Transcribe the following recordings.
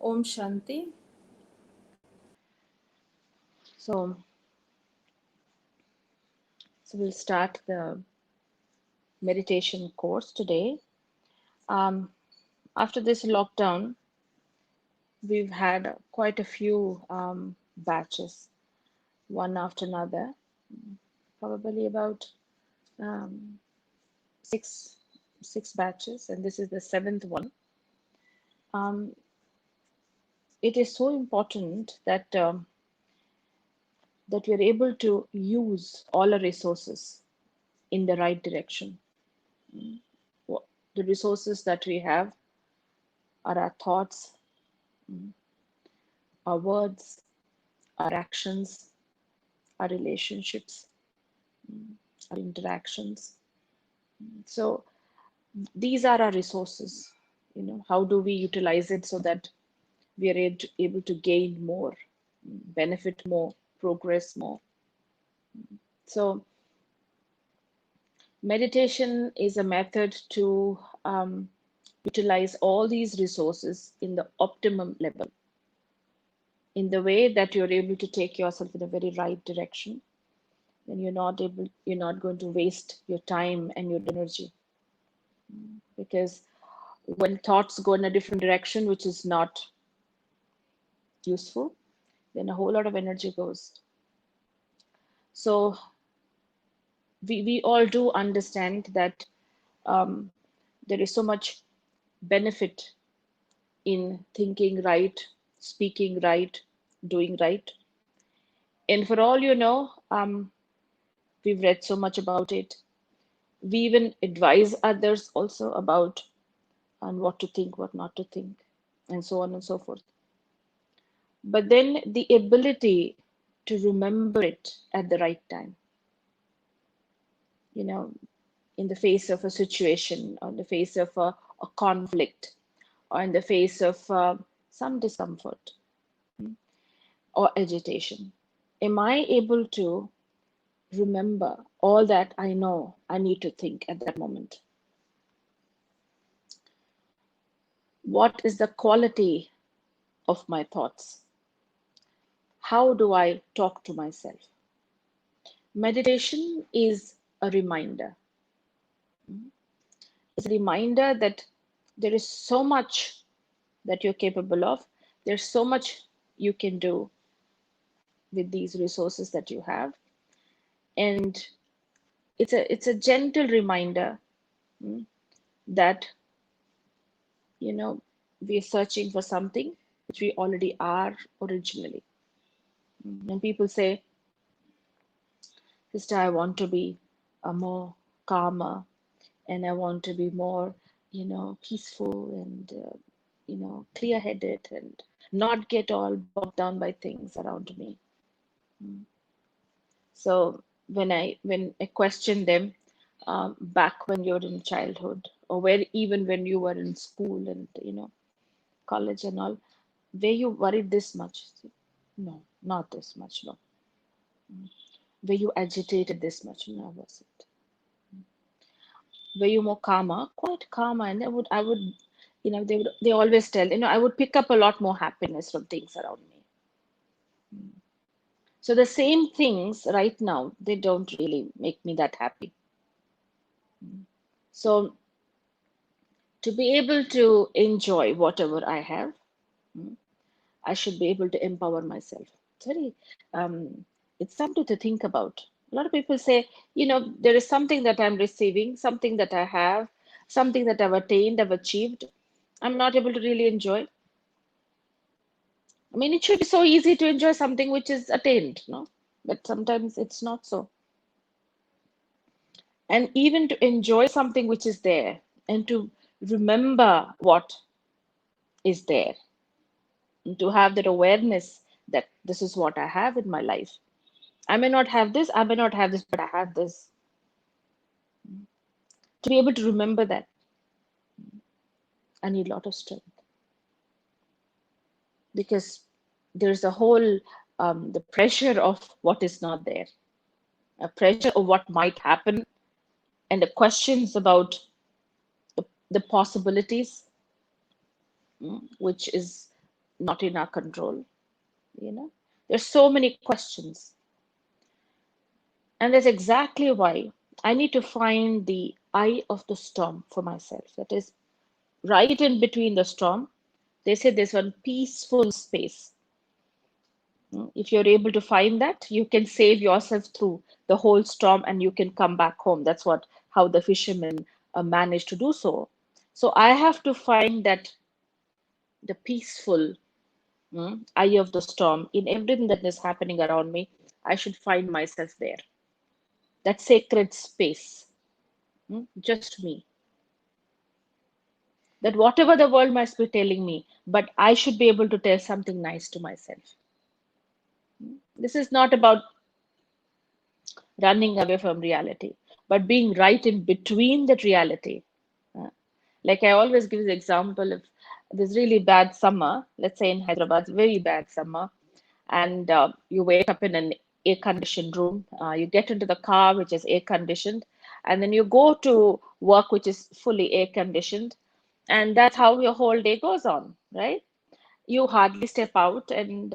Om Shanti. So, we'll start the meditation course today. Um, After this lockdown, we've had quite a few batches, one after another, probably about um, six batches, and this is the seventh one. Um, it is so important that we are able to use all our resources in the right direction. Mm. The resources that we have are our thoughts, mm, our words, our actions, our relationships, mm, our interactions. So these are our resources. How do we utilize it so that we are able to gain more, benefit more, progress more? So meditation is a method to utilize all these resources in the optimum level, in the way that you're able to take yourself in a very right direction. Then you're not going to waste your time and your energy, because when thoughts go in a different direction which is not useful, then a whole lot of energy goes. So we all do understand that um, there is so much benefit in thinking right, speaking right, doing right. And for all we've read so much about it. We even advise others also about on what to think, what not to think, and so on and so forth. But then the ability to remember it at the right time, you know, in the face of a situation, or in the face of a conflict, or in the face of some discomfort or agitation. Am I able to remember all that I know I need to think at that moment? What is the quality of my thoughts? How do I talk to myself? Meditation is a reminder. It's a reminder that there is so much that you're capable of. There's so much you can do with these resources that you have. And it's a gentle reminder, mm, that we're searching for something which we already are originally. When people say, sister, I want to be a more calmer, and I want to be more, peaceful and, clear headed, and not get all bogged down by things around me. Mm. So when I question them, back when you're in childhood, or where even when you were in school and college and all, were you worried this much? No, not this much. No. Mm. Were you agitated this much? No, was it? Were you more calmer? Quite calmer, and I would, they always tell, I would pick up a lot more happiness from things around me. Mm. So the same things right now, they don't really make me that happy. Mm. So to be able to enjoy whatever I have, mm, I should be able to empower myself. It's very, it's something to think about. A lot of people say, there is something that I'm receiving, something that I have, something that I've attained, I've achieved. I'm not able to really enjoy. I mean, it should be so easy to enjoy something which is attained, no? But sometimes it's not so. And even to enjoy something which is there, and to remember what is there, and to have that awareness that this is what I have in my life. I may not have this, I may not have this, but I have this. To be able to remember that, I need a lot of strength, because there's a whole the pressure of what is not there, a pressure of what might happen, and the questions about the possibilities, which is not in our control? You know, there's so many questions. And that's exactly why I need to find the eye of the storm for myself. That is right in between the storm. They say there's one peaceful space. If you're able to find that, you can save yourself through the whole storm and you can come back home. That's what how the fishermen managed to do so. So I have to find that the peaceful eye of the storm in everything that is happening around me. I should find myself there. That sacred space, just me. That whatever the world must be telling me, but I should be able to tell something nice to myself. This is not about running away from reality, but being right in between that reality. Uh, Like I always give the example of this really bad summer, let's say in Hyderabad, very bad summer, and you wake up in an air conditioned room, you get into the car, which is air conditioned, and then you go to work, which is fully air conditioned, and that's how your whole day goes on, right? You hardly step out, and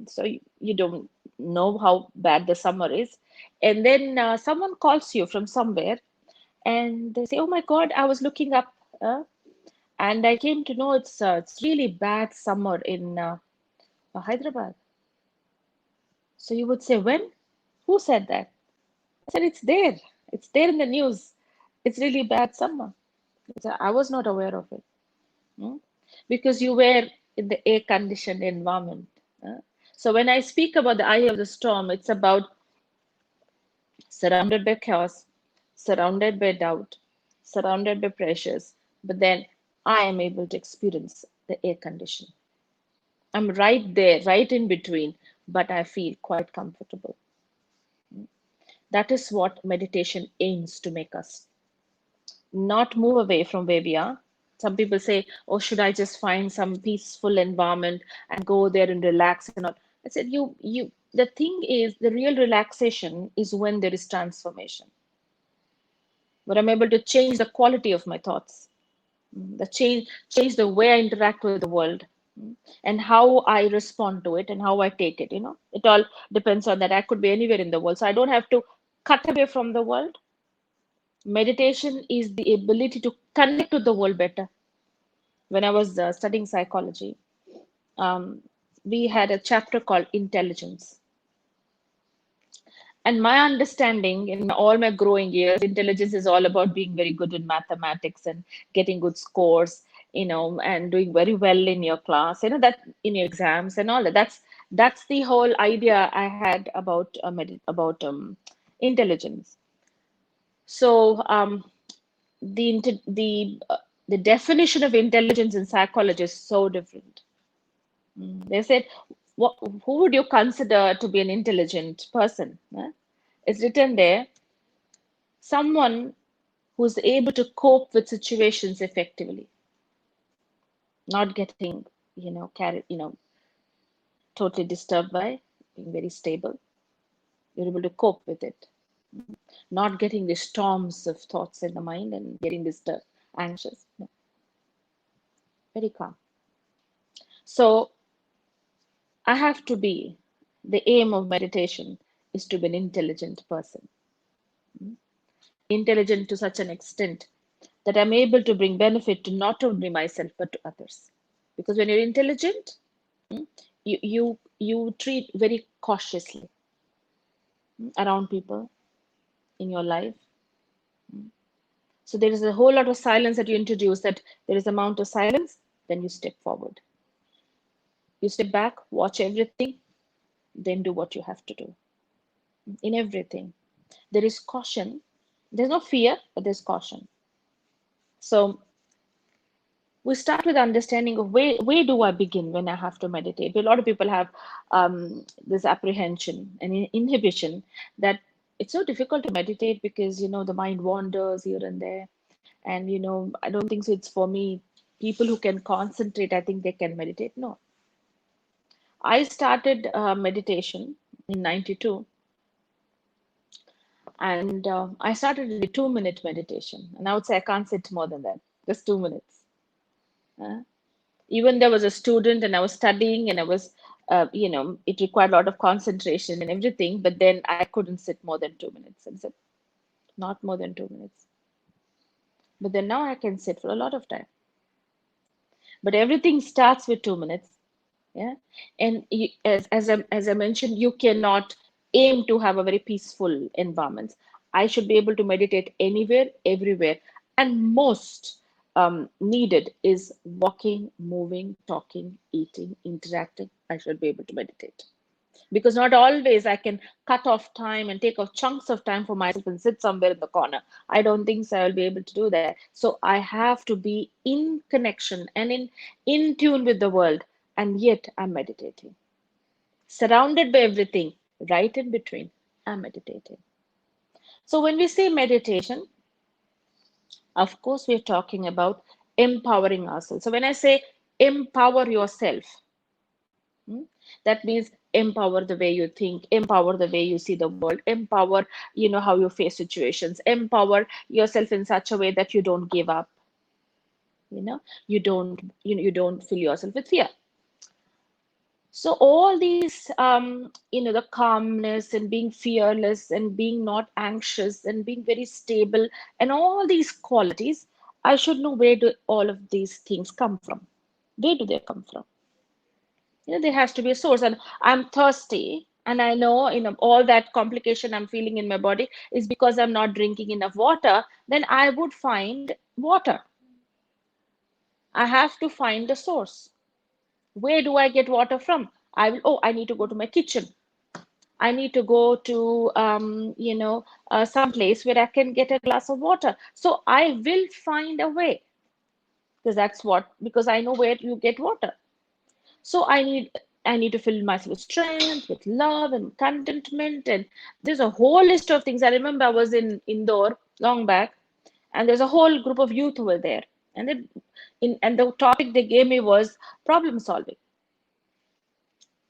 so you don't know how bad the summer is. And then someone calls you from somewhere, and they say, "Oh my God, I was looking up, uh, and I came to know it's really bad summer in Hyderabad." So you would say, "When? Who said that?" I said, "It's there. It's there in the news. It's really bad summer." I said, "I was not aware of it." Hmm? Because you were in the air conditioned environment. uh. So when I speak about the eye of the storm, it's about surrounded by chaos, surrounded by doubt, surrounded by pressures, but then I am able to experience the air condition. I'm right there, right in between, but I feel quite comfortable. That is what meditation aims to make us, not move away from where we are. Some people say, "Oh, should I just find some peaceful environment and go there and relax and all?" I said, the thing is, the real relaxation is when there is transformation, where I'm able to change the quality of my thoughts, change the way I interact with the world, and how I respond to it and how I take it. It all depends on that. I could be anywhere in the world, so I don't have to cut away from the world. Meditation is the ability to connect with the world better. When I was studying psychology, um, we had a chapter called intelligence. And my understanding in all my growing years, intelligence is all about being very good in mathematics and getting good scores, and doing very well in your class, that in your exams and all that. That's the whole idea I had about intelligence. So the definition of intelligence in psychology is so different. They said, who would you consider to be an intelligent person? It's written there, someone who's able to cope with situations effectively, not getting, carried, totally disturbed by, being very stable. You're able to cope with it, not getting the storms of thoughts in the mind and getting disturbed, anxious. No, very calm. So I have to be, the aim of meditation is to be an intelligent person, intelligent to such an extent that I'm able to bring benefit to not only myself but to others. Because when you're intelligent, you treat very cautiously around people in your life. So there is a whole lot of silence that you introduce, that there is amount of silence, then you step forward. You step back, watch everything, then do what you have to do. In everything, there is caution. There's no fear, but there's caution. So we start with understanding of where do I begin when I have to meditate. A lot of people have this apprehension and inhibition that it's so difficult to meditate because the mind wanders here and there, and I don't think so. It's for me. People who can concentrate, I think they can meditate. No, I started meditation in '92, and I started in a 2 minute meditation, and I would say I can't sit more than that, just 2 minutes. Uh, Even there was a student and I was studying and I was, it required a lot of concentration and everything, but then I couldn't sit more than 2 minutes. And said, not more than 2 minutes. But then now I can sit for a lot of time. But everything starts with 2 minutes. Yeah. And as I mentioned, you cannot aim to have a very peaceful environment. I should be able to meditate anywhere, everywhere. And most needed is walking, moving, talking, eating, interacting. I should be able to meditate because not always I can cut off time and take off chunks of time for myself and sit somewhere in the corner. I don't think so I'll be able to do that. So I have to be in connection and in tune with the world, and yet I'm meditating. Surrounded by everything, right in between, I'm meditating. So when we say meditation, of course we're talking about empowering ourselves. So when I say empower yourself, Hmm? That means empower the way you think, empower the way you see the world, empower, how you face situations, empower yourself in such a way that you don't give up, you don't fill yourself with fear. So all these, the calmness and being fearless and being not anxious and being very stable and all these qualities, I should know where do all of these things come from? Where do they come from? There has to be a source. And I'm thirsty, and I know, all that complication I'm feeling in my body is because I'm not drinking enough water. Then I would find water. I have to find the source. Where do I get water from? I need to go to my kitchen. I need to go to, some place where I can get a glass of water. So I will find a way, because I know where you get water. So I need to fill myself with strength, with love and contentment. And there's a whole list of things. I remember I was in Indore long back, and there's a whole group of youth who were there. And the topic they gave me was problem solving.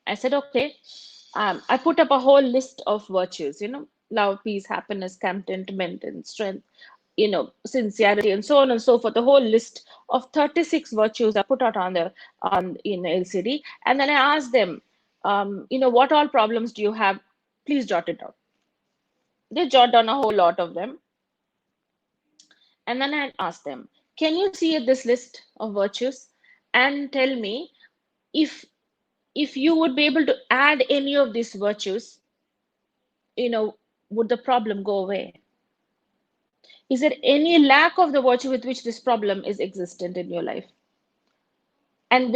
I said, okay. I put up a whole list of virtues, love, peace, happiness, contentment, and strength, sincerity, and so on and so forth. The whole list of 36 virtues I put out on the on in LCD, and then I asked them, what all problems do you have? Please jot it down. They jot down a whole lot of them, and then I asked them, can you see this list of virtues and tell me if you would be able to add any of these virtues, you know, would the problem go away? Is there any lack of the virtue with which this problem is existent in your life? And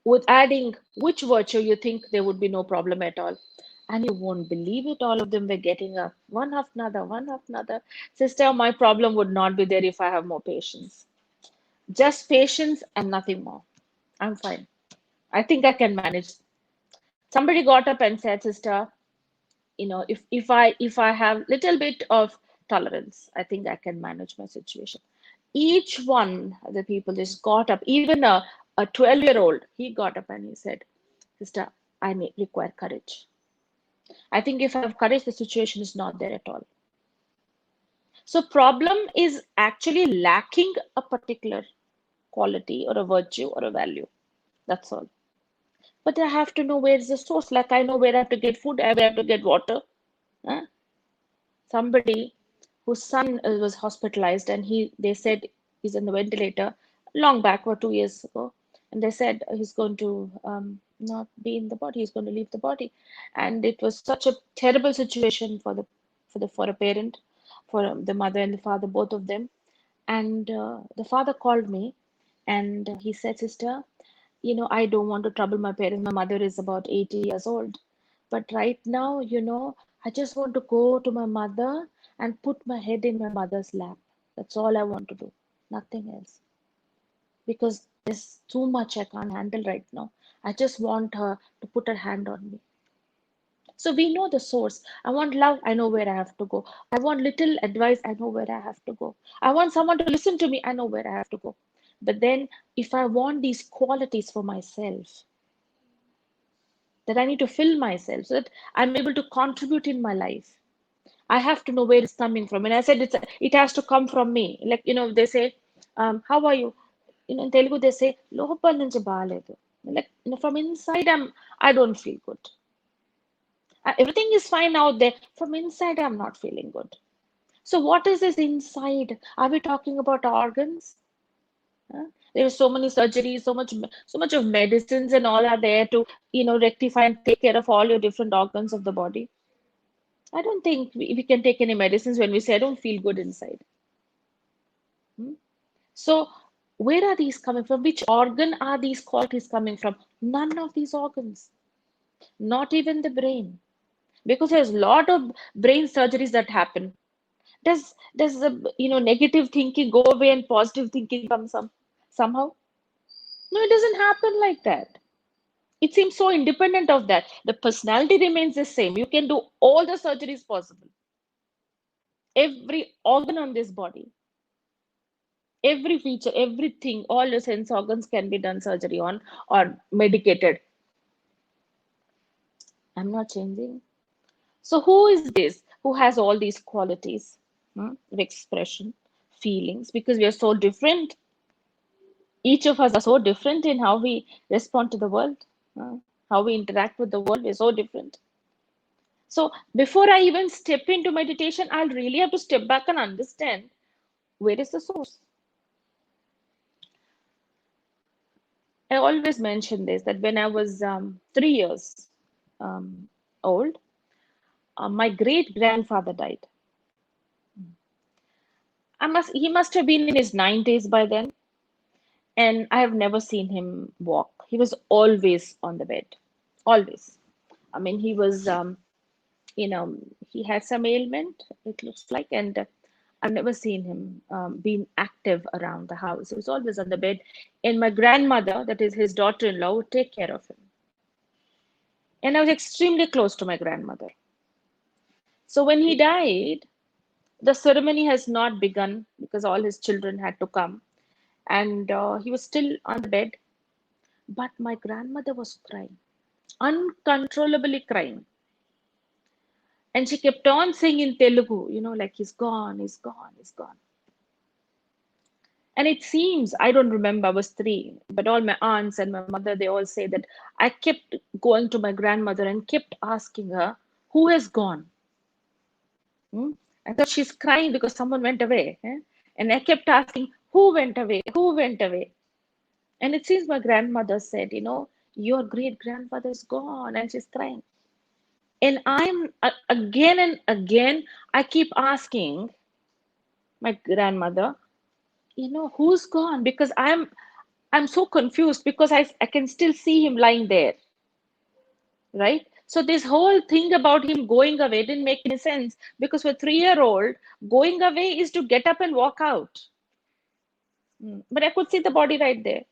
with adding which virtue you think there would be no problem at all. And you won't believe it, all of them were getting up, one after another, one after another. Sister, my problem would not be there if I have more patience. Just patience and nothing more. I'm fine. I think I can manage. Somebody got up and said, sister, if I have little bit of tolerance, I think I can manage my situation. Each one of the people just got up. Even a 12-year-old, he got up and he said, sister, I require courage. I think if I have courage, the situation is not there at all. So problem is actually lacking a particular quality or a virtue or a value. That's all. But I have to know where is the source. Like I know where I have to get food, where I have to get water. Huh? Somebody whose son was hospitalized, and they said he's in the ventilator long back, or 2 years ago, and they said he's going to not be in the body, he's going to leave the body. And it was such a terrible situation for a parent, for the mother and the father, both of them. And the father called me, and he said, sister, I don't want to trouble my parents. My mother is about 80 years old. But right now, I just want to go to my mother and put my head in my mother's lap. That's all I want to do. Nothing else. Because there's too much I can't handle right now. I just want her to put her hand on me. So we know the source. I want love, I know where I have to go. I want little advice, I know where I have to go. I want someone to listen to me, I know where I have to go. But then if I want these qualities for myself, that I need to fill myself so that I'm able to contribute in my life, I have to know where it's coming from. And I said it has to come from me. Like, they say, how are you? in Telugu they say, "Lopal nunchi baaledu." Like, from inside, I don't feel good. Everything is fine out there. From inside, I'm not feeling good. So what is this inside? Are we talking about organs? Huh? There are so many surgeries, so much of medicines and all are there to, rectify and take care of all your different organs of the body. I don't think we can take any medicines when we say I don't feel good inside. Hmm? So where are these coming from? Which organ are these qualities coming from? None of these organs, not even the brain, because there's a lot of brain surgeries that happen. Does the negative thinking go away and positive thinking come somehow? No, it doesn't happen like that. It seems so independent of that. The personality remains the same. You can do all the surgeries possible. Every organ on this body, every feature, everything, all your sense organs can be done surgery on or medicated. I'm not changing. So who is this who has all these qualities, of expression, feelings? Because we are so different. Each of us are so different in how we respond to the world, how we interact with the world. We're so different. So before I even step into meditation, I'll really have to step back and understand where is the source. I always mention this that when I was 3 years old, my great grandfather died. He must have been in his 90s by then, and I have never seen him walk. He was always on the bed, always. I mean, he was, you know, he had some ailment, it looks like, and I've never seen him being active around the house. He was always on the bed, and my grandmother, that is his daughter-in-law, would take care of him. And I was extremely close to my grandmother. So when he died, the ceremony has not begun because all his children had to come, and he was still on the bed. But my grandmother was crying, uncontrollably crying. And she kept on saying in Telugu, like he's gone, he's gone, he's gone. And it seems, I don't remember, I was 3, but all my aunts and my mother, they all say that I kept going to my grandmother and kept asking her, who has gone? Hmm? I thought she's crying because someone went away. Eh? And I kept asking, who went away? Who went away? And it seems my grandmother said, your great grandfather is gone, and she's crying. And again and again, I keep asking my grandmother, who's gone? Because I'm so confused because I can still see him lying there, right? So this whole thing about him going away didn't make any sense because for a 3-year-old, going away is to get up and walk out. But I could see the body right there.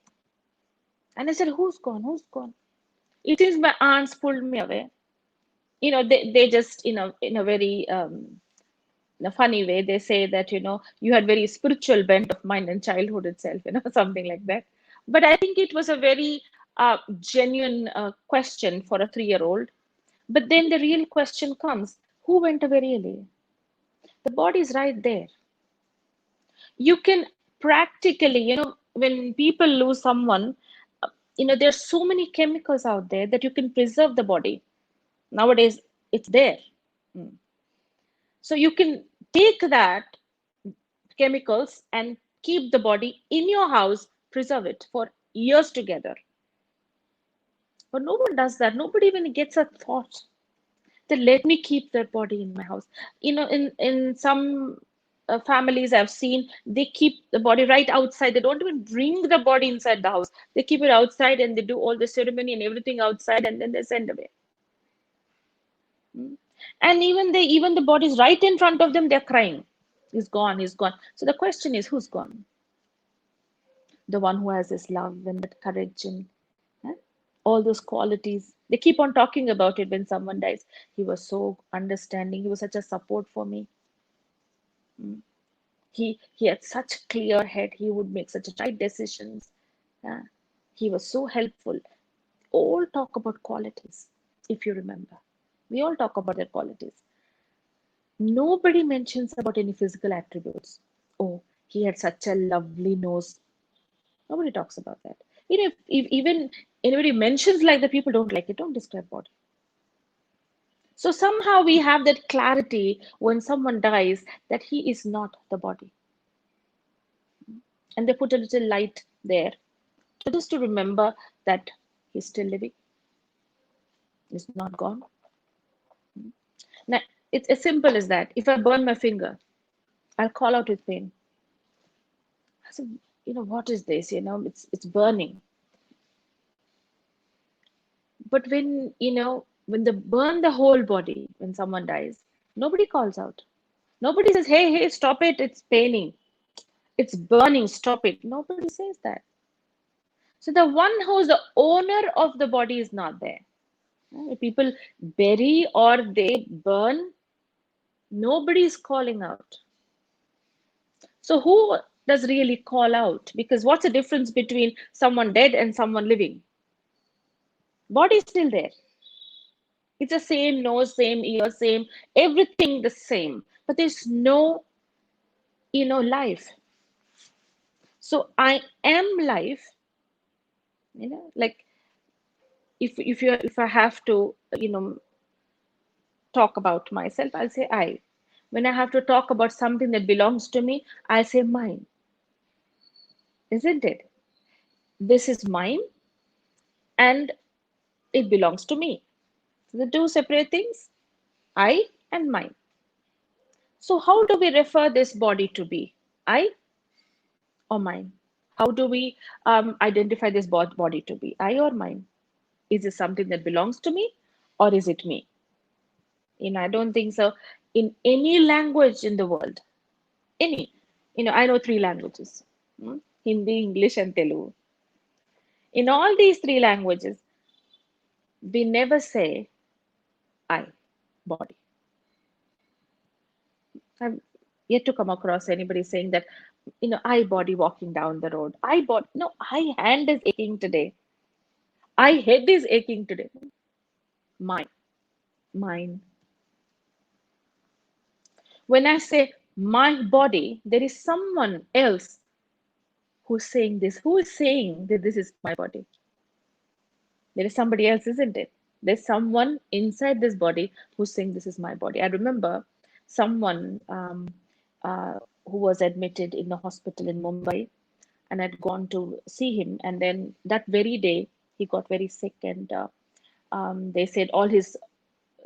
And I said, who's gone? Who's gone? It seems my aunts pulled me away. They just, in a very in a funny way, they say that, you had very spiritual bent of mind in childhood itself, something like that. But I think it was a very genuine question for a 3-year-old. But then the real question comes, who went away really? The body is right there. You can practically, when people lose someone, there's so many chemicals out there that you can preserve the body. Nowadays, it's there. Mm. So you can take that chemicals and keep the body in your house, preserve it for years together. But no one does that. Nobody even gets a thought that let me keep that body in my house. In some families I've seen, they keep the body right outside. They don't even bring the body inside the house. They keep it outside and they do all the ceremony and everything outside and then they send away. Mm. And even the body is right in front of them, they're crying. He's gone, he's gone. So the question is, who's gone? The one who has this love and that courage and all those qualities. They keep on talking about it when someone dies. He was so understanding. He was such a support for me. Mm. He had such clear head. He would make such right decisions. Uh, he was so helpful. All talk about qualities, if you remember. We all talk about their qualities. Nobody mentions about any physical attributes. Oh, he had such a lovely nose. Nobody talks about that. If even anybody mentions like the people don't like it, don't describe body. So somehow we have that clarity when someone dies that he is not the body. And they put a little light there to just to remember that he's still living, he's not gone. Now, it's as simple as that. If I burn my finger, I'll call out with pain. I said, what is this? It's burning. But when they burn the whole body, when someone dies, nobody calls out. Nobody says, hey, hey, stop it, it's paining. It's burning, stop it. Nobody says that. So the one who's the owner of the body is not there. If people bury or they burn, nobody is calling out. So who does really call out? Because what's the difference between someone dead and someone living? Body is still there. It's the same nose, same ear, same everything the same. But there's no, life. So I am life, like if I have to, talk about myself, I'll say I. When I have to talk about something that belongs to me, I'll say mine, isn't it? This is mine and it belongs to me. So the two separate things, I and mine. So how do we refer this body to be? I or mine? How do we identify this body to be? I or mine? Is it something that belongs to me or is it me? I don't think so. In any language in the world, any, I know three languages, Hindi, English, and Telugu. In all these three languages, we never say I, body. I've yet to come across anybody saying that, I body walking down the road. I body, no, I hand is aching today. I head is aching today. Mine, mine. When I say my body, there is someone else who's saying this. Who is saying that this is my body? There is somebody else, isn't it? There's someone inside this body who's saying this is my body. I remember someone who was admitted in a hospital in Mumbai, and I'd gone to see him. And then that very day, he got very sick, and they said all his,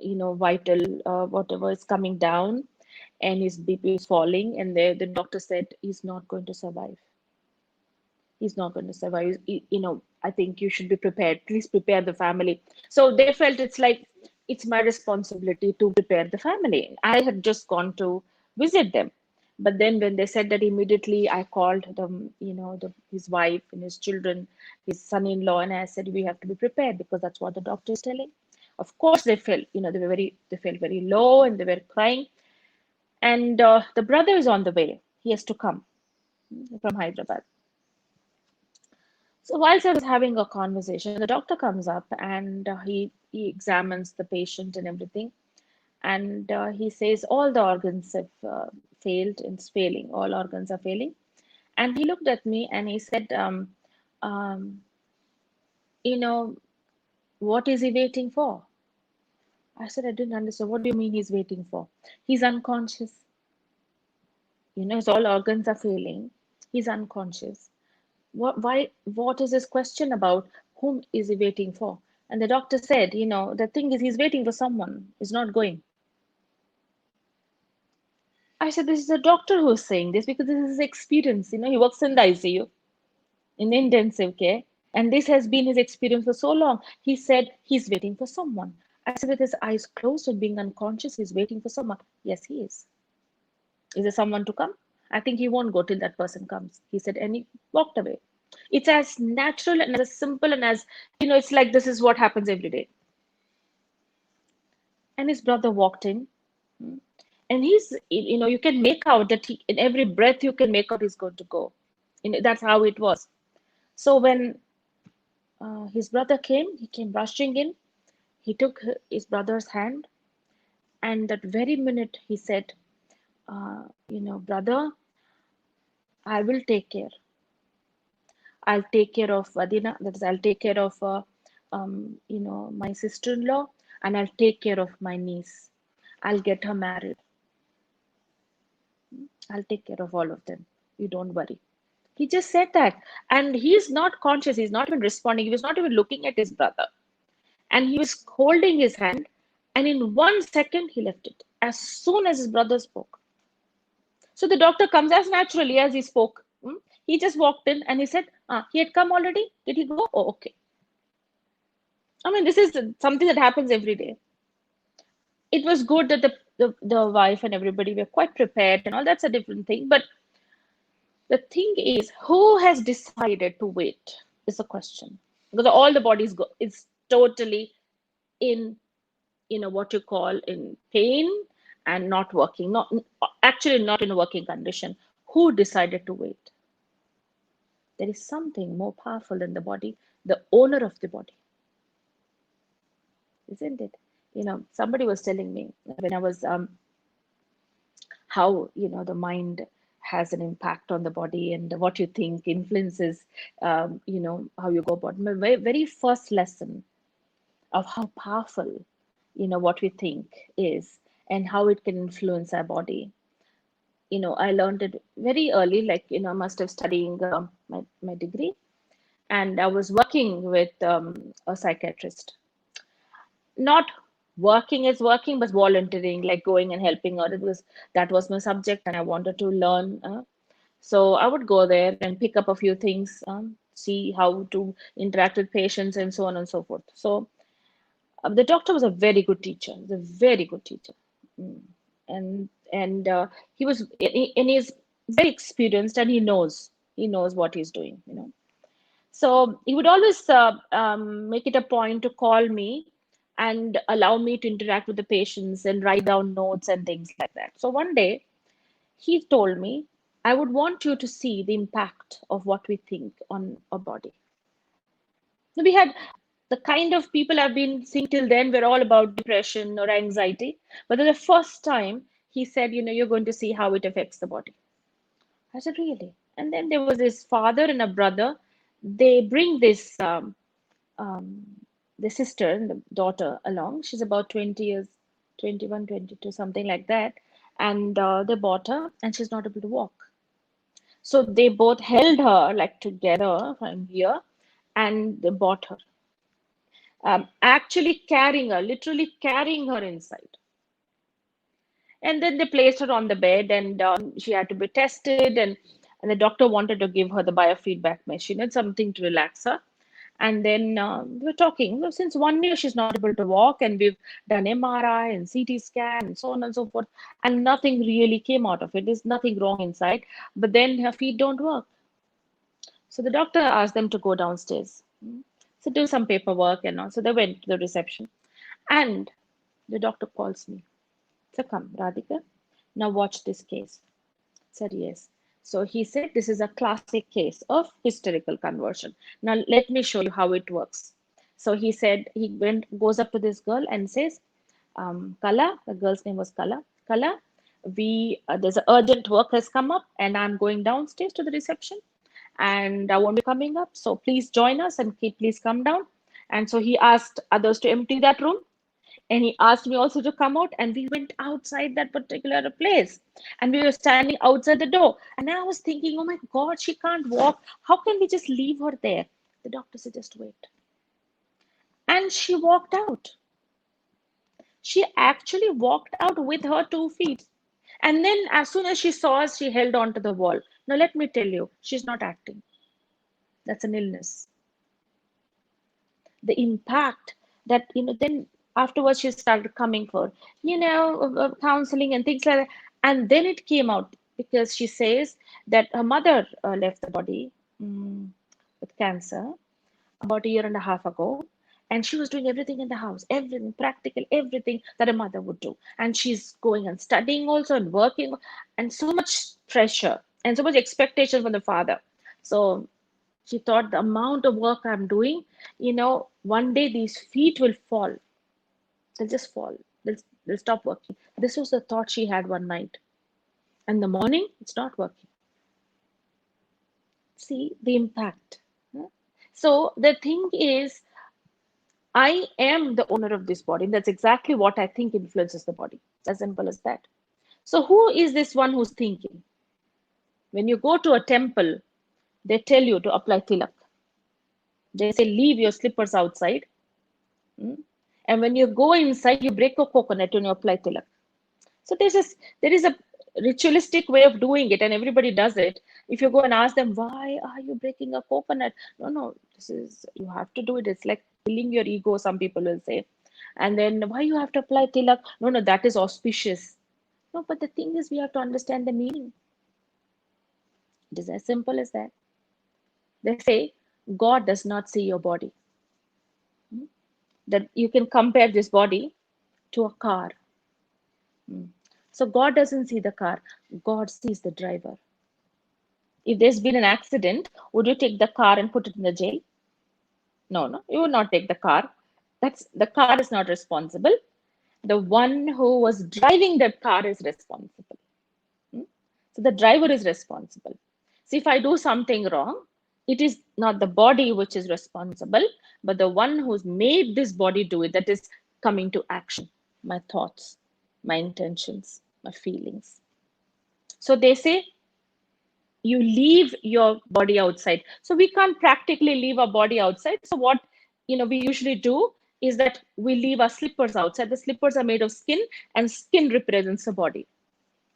vital whatever is coming down, and his BP is falling, and the doctor said he's not going to survive. He's not going to survive. I think you should be prepared. Please prepare the family. So they felt it's like it's my responsibility to prepare the family. I had just gone to visit them. But then when they said that, immediately I called them, his wife and his children, his son-in-law, and I said, we have to be prepared because that's what the doctor is telling. Of course, they felt, they felt very low and they were crying. And the brother is on the way. He has to come from Hyderabad. So whilst I was having a conversation, the doctor comes up and he examines the patient and everything, and he says all the organs have failed. It's failing. All organs are failing. And he looked at me and he said, um, you know, what is he waiting for? I said, I didn't understand. What do you mean he's waiting for? He's unconscious. His all organs are failing. He's unconscious. What is this question about? Whom is he waiting for? And the doctor said, the thing is he's waiting for someone. He's not going. I said, this is a doctor who's saying this because this is his experience. He works in the ICU, in intensive care, and this has been his experience for so long. He said he's waiting for someone. I said, with his eyes closed and being unconscious, he's waiting for someone. Yes, he is. Is there someone to come? I think he won't go till that person comes. He said, and he walked away. It's as natural and as simple and as, it's like this is what happens every day. And his brother walked in, and he's, you can make out that in every breath you can make out he's going to go. That's how it was. So when his brother came, he came rushing in. He took his brother's hand, and that very minute he said, brother, I will take care. I'll take care of Vadina, that is, I'll take care of my sister-in-law, and I'll take care of my niece. I'll get her married. I'll take care of all of them. You don't worry. He just said that. And he's not conscious. He's not even responding. He was not even looking at his brother. And he was holding his hand. And in 1 second, he left it as soon as his brother spoke. So the doctor comes as naturally as he spoke. He just walked in and he said, he had come already. Did he go? Oh, okay. I mean, this is something that happens every day. It was good that the wife and everybody were quite prepared and all. That's a different thing. But the thing is, who has decided to wait is the question. Because all the bodies go, it's totally in, what you call in pain and not working, not actually not in a working condition. Who decided to wait? There is something more powerful than the body, the owner of the body, isn't it? Somebody was telling me when I was how the mind has an impact on the body, and what you think influences how you go about. My very first lesson of how powerful what we think is, and how it can influence our body. I learned it very early, like I must have studying my degree, and I was working with a psychiatrist, not working as working, but volunteering, like going and helping her. That was my subject, and I wanted to learn. So I would go there and pick up a few things, see how to interact with patients, and so on and so forth. So the doctor was a very good teacher. He's a very good teacher. Mm. And he was, and he's very experienced, and he knows what he's doing. So he would always make it a point to call me and allow me to interact with the patients and write down notes and things like that. So one day he told me, I would want you to see the impact of what we think on our body. We had the kind of people I've been seeing till then were all about depression or anxiety. But then the first time he said, you're going to see how it affects the body. I said, really? And then there was this father and a brother. They bring um, the sister and the daughter along. She's about 20 years, 21, 22, something like that. And they bought her, and she's not able to walk. So they both held her like together from here, and they bought her. Actually carrying her, literally carrying her inside. And then they placed her on the bed, and she had to be tested. And the doctor wanted to give her the biofeedback machine and something to relax her. And then we were talking. Well, since 1 year, she's not able to walk, and we've done MRI and CT scan and so on and so forth. And nothing really came out of it. There's nothing wrong inside. But then her feet don't work. So the doctor asked them to go downstairs. So do some paperwork and all. So they went to the reception. And the doctor calls me. So come, Radhika, now watch this case. Said yes. So he said this is a classic case of hysterical conversion. Now let me show you how it works. So he said goes up to this girl and says, Kala, the girl's name was Kala. Kala, there's an urgent work has come up, and I'm going downstairs to the reception, and I won't be coming up. So please join us, and please come down. And so he asked others to empty that room, and he asked me also to come out, and we went outside that particular place, and we were standing outside the door. And I was thinking, oh my god, she can't walk, how can we just leave her there? The doctor said, just wait. And she walked out. She actually walked out with her 2 feet. And then as soon as she saw us, she held on to the wall. Now let me tell you, she's not acting. That's an illness. The impact that then afterwards she started coming for counseling and things like that. And then it came out, because she says that her mother left the body, with cancer, about a year and a half ago. And she was doing everything in the house, everything practical, everything that a mother would do. And she's going and studying also and working, and so much pressure and so much expectation from the father. So she thought, the amount of work I'm doing, one day these feet will fall. They'll just fall. They'll stop working. This was the thought she had one night. And the morning, it's not working. See the impact. So the thing is, I am the owner of this body. And that's exactly what I think influences the body. It's as simple as that. So who is this one who's thinking? When you go to a temple, they tell you to apply tilak. They say leave your slippers outside. Mm. And when you go inside, you break a coconut and you apply tilak. So there is a ritualistic way of doing it, and everybody does it. If you go and ask them, why are you breaking a coconut? No, no, this is, you have to do it. It's like killing your ego, some people will say. And then why you have to apply tilak? No, no, that is auspicious. No, but the thing is, we have to understand the meaning. It is as simple as that. They say God does not see your body. Hmm? That you can compare this body to a car. Hmm. So God doesn't see the car, God sees the driver. If there's been an accident, would you take the car and put it in the jail? No, no, you would not take the car. That's, the car is not responsible. The one who was driving that car is responsible. Hmm? So the driver is responsible. So if I do something wrong, it is not the body which is responsible, but the one who's made this body do it, that is coming to action. My thoughts, my intentions, my feelings. So they say you leave your body outside. So we can't practically leave our body outside. So what we usually do is that we leave our slippers outside. The slippers are made of skin, and skin represents the body.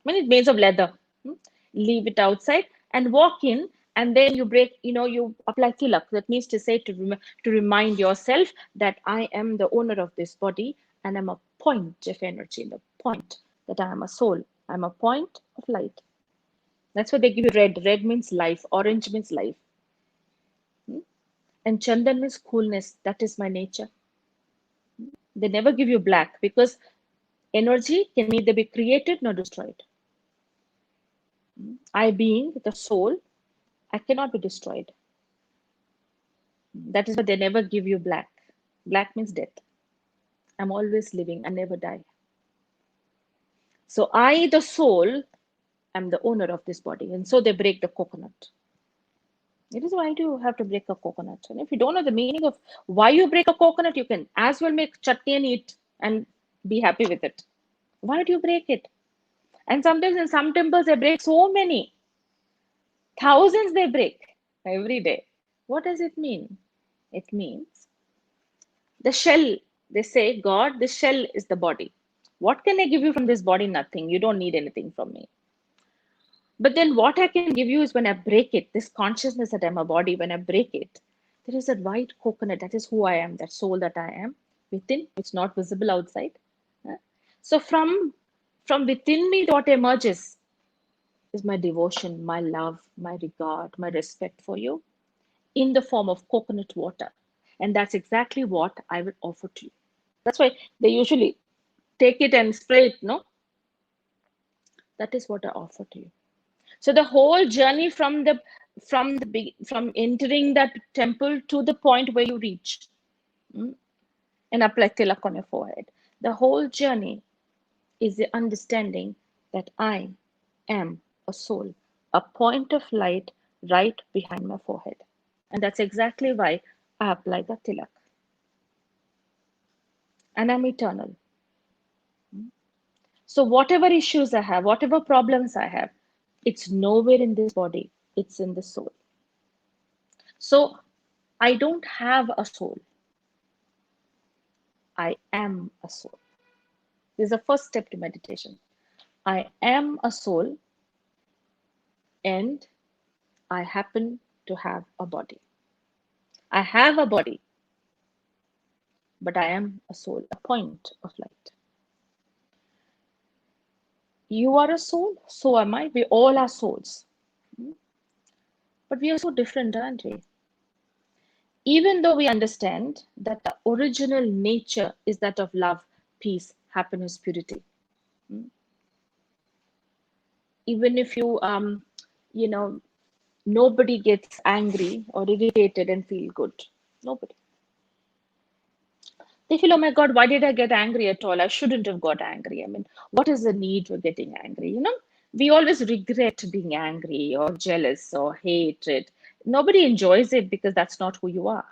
When it's made of leather, hmm, leave it outside and walk in, and then you break, you apply tilak. That means to say, to remind yourself that I am the owner of this body, and I'm a point of energy, the point that I am a soul. I'm a point of light. That's why they give you red. Red means life. Orange means life. Hmm? And Chandan means coolness. That is my nature. They never give you black because energy can neither be created nor destroyed. I being the soul, I cannot be destroyed. That is why they never give you black. Black means death. I'm always living. I never die. So I, the soul, am the owner of this body. And so they break the coconut. It is why do you have to break a coconut? And if you don't know the meaning of why you break a coconut, you can as well make chutney and eat and be happy with it. Why do you break it? And sometimes in some temples they break so many. Thousands they break every day. What does it mean? It means the shell. They say, God, the shell is the body. What can I give you from this body? Nothing. You don't need anything from me. But then what I can give you is when I break it, this consciousness that I'm a body, when I break it, there is a white coconut. That is who I am, that soul that I am within. It's not visible outside. So from within me, what emerges is my devotion, my love, my regard, my respect for you in the form of coconut water. And that's exactly what I will offer to you. That's why they usually take it and spray it, no? That is what I offer to you. So the whole journey from entering that temple to the point where you reach, mm, and apply tilak on your forehead, the whole journey is the understanding that I am a soul, a point of light right behind my forehead. And that's exactly why I apply the tilak. And I'm eternal. So whatever issues I have, whatever problems I have, it's nowhere in this body, it's in the soul. So I don't have a soul. I am a soul. This is the first step to meditation. I am a soul and I happen to have a body. I have a body, but I am a soul, a point of light. You are a soul, so am I. We all are souls. But we are so different, aren't we? Even though we understand that the original nature is that of love, peace, happiness, purity. Even if you know, nobody gets angry or irritated and feel good. Nobody. They feel, oh my God, why did I get angry at all? I shouldn't have got angry. I mean, what is the need for getting angry? We always regret being angry or jealous or hatred. Nobody enjoys it because that's not who you are.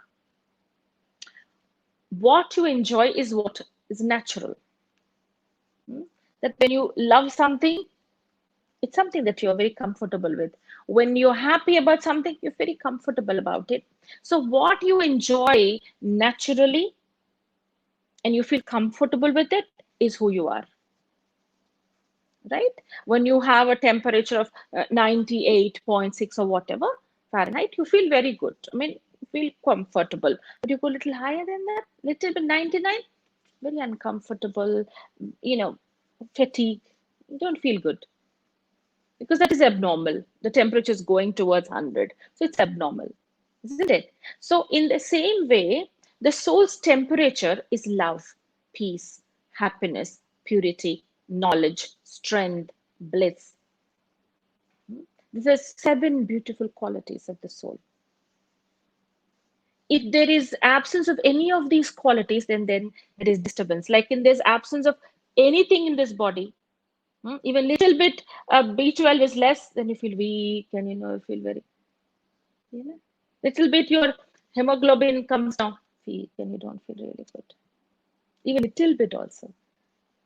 What you enjoy is what is natural. Hmm? That when you love something, it's something that you're very comfortable with. When you're happy about something, you're very comfortable about it. So, what you enjoy naturally and you feel comfortable with it is who you are, right? When you have a temperature of 98.6 or whatever Fahrenheit, you feel very good. I mean, you feel comfortable. But you go a little higher than that, little bit 99, very uncomfortable, you know, fatigue. You don't feel good because that is abnormal. The temperature is going towards 100. So it's abnormal, isn't it? So, in the same way, the soul's temperature is love, peace, happiness, purity, knowledge, strength, bliss. These are seven beautiful qualities of the soul. If there is absence of any of these qualities, then there is disturbance. Like in there's absence of anything in this body, even little bit B12 is less, then you feel weak and you feel very, you know, little bit your hemoglobin comes down, weak and you don't feel really good. Even little bit also,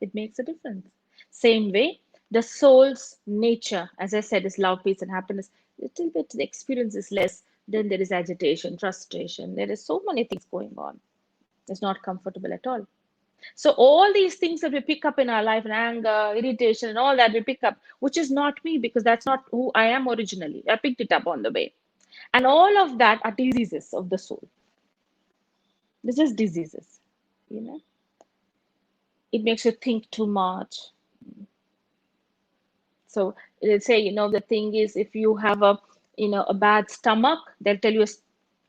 it makes a difference. Same way, the soul's nature, as I said, is love, peace, and happiness. Little bit the experience is less, then there is agitation, frustration. There is so many things going on. It's not comfortable at all. So all these things that we pick up in our life, and anger, irritation, and all that we pick up, which is not me because that's not who I am originally. I picked it up on the way. And all of that are diseases of the soul. They're just diseases. You know, it makes you think too much. So they say, the thing is, if you have a bad stomach, they'll tell you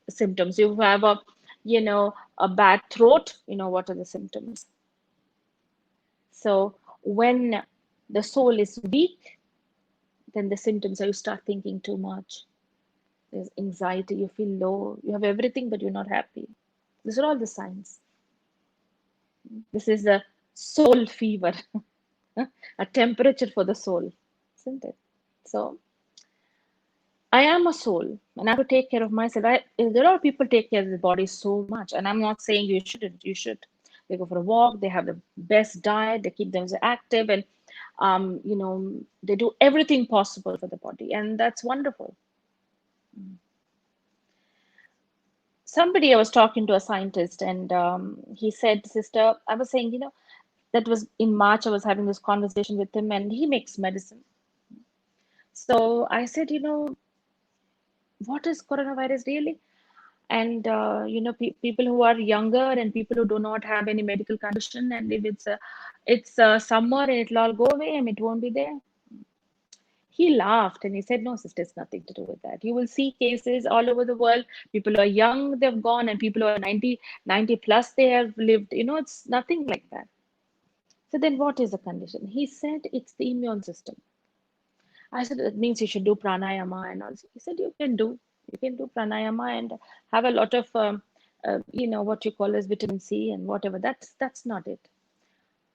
symptoms. If you have a bad throat, what are the symptoms? So when the soul is weak, then the symptoms are you start thinking too much. There's anxiety, you feel low, you have everything, but you're not happy. These are all the signs. This is a soul fever, a temperature for the soul, isn't it? So I am a soul and I have to take care of myself. There are people take care of the body so much, and I'm not saying you shouldn't. You should. They go for a walk, they have the best diet, they keep themselves active, and they do everything possible for the body, and that's wonderful. Somebody I was talking to a scientist, and he said, "Sister, I was saying, that was in March. I was having this conversation with him, and he makes medicine. So I said, what is coronavirus really? And people who are younger and people who do not have any medical condition, and if it's summer and it'll all go away and it won't be there." He laughed and he said, "No, sister, it's nothing to do with that. You will see cases all over the world. People are young, they've gone, and people who are 90 plus, they have lived. It's nothing like that." So then what is the condition? He said it's the immune system. I said, "That means you should do pranayama and all." He said, You can do pranayama and have a lot of, what you call as vitamin C and whatever. That's not it.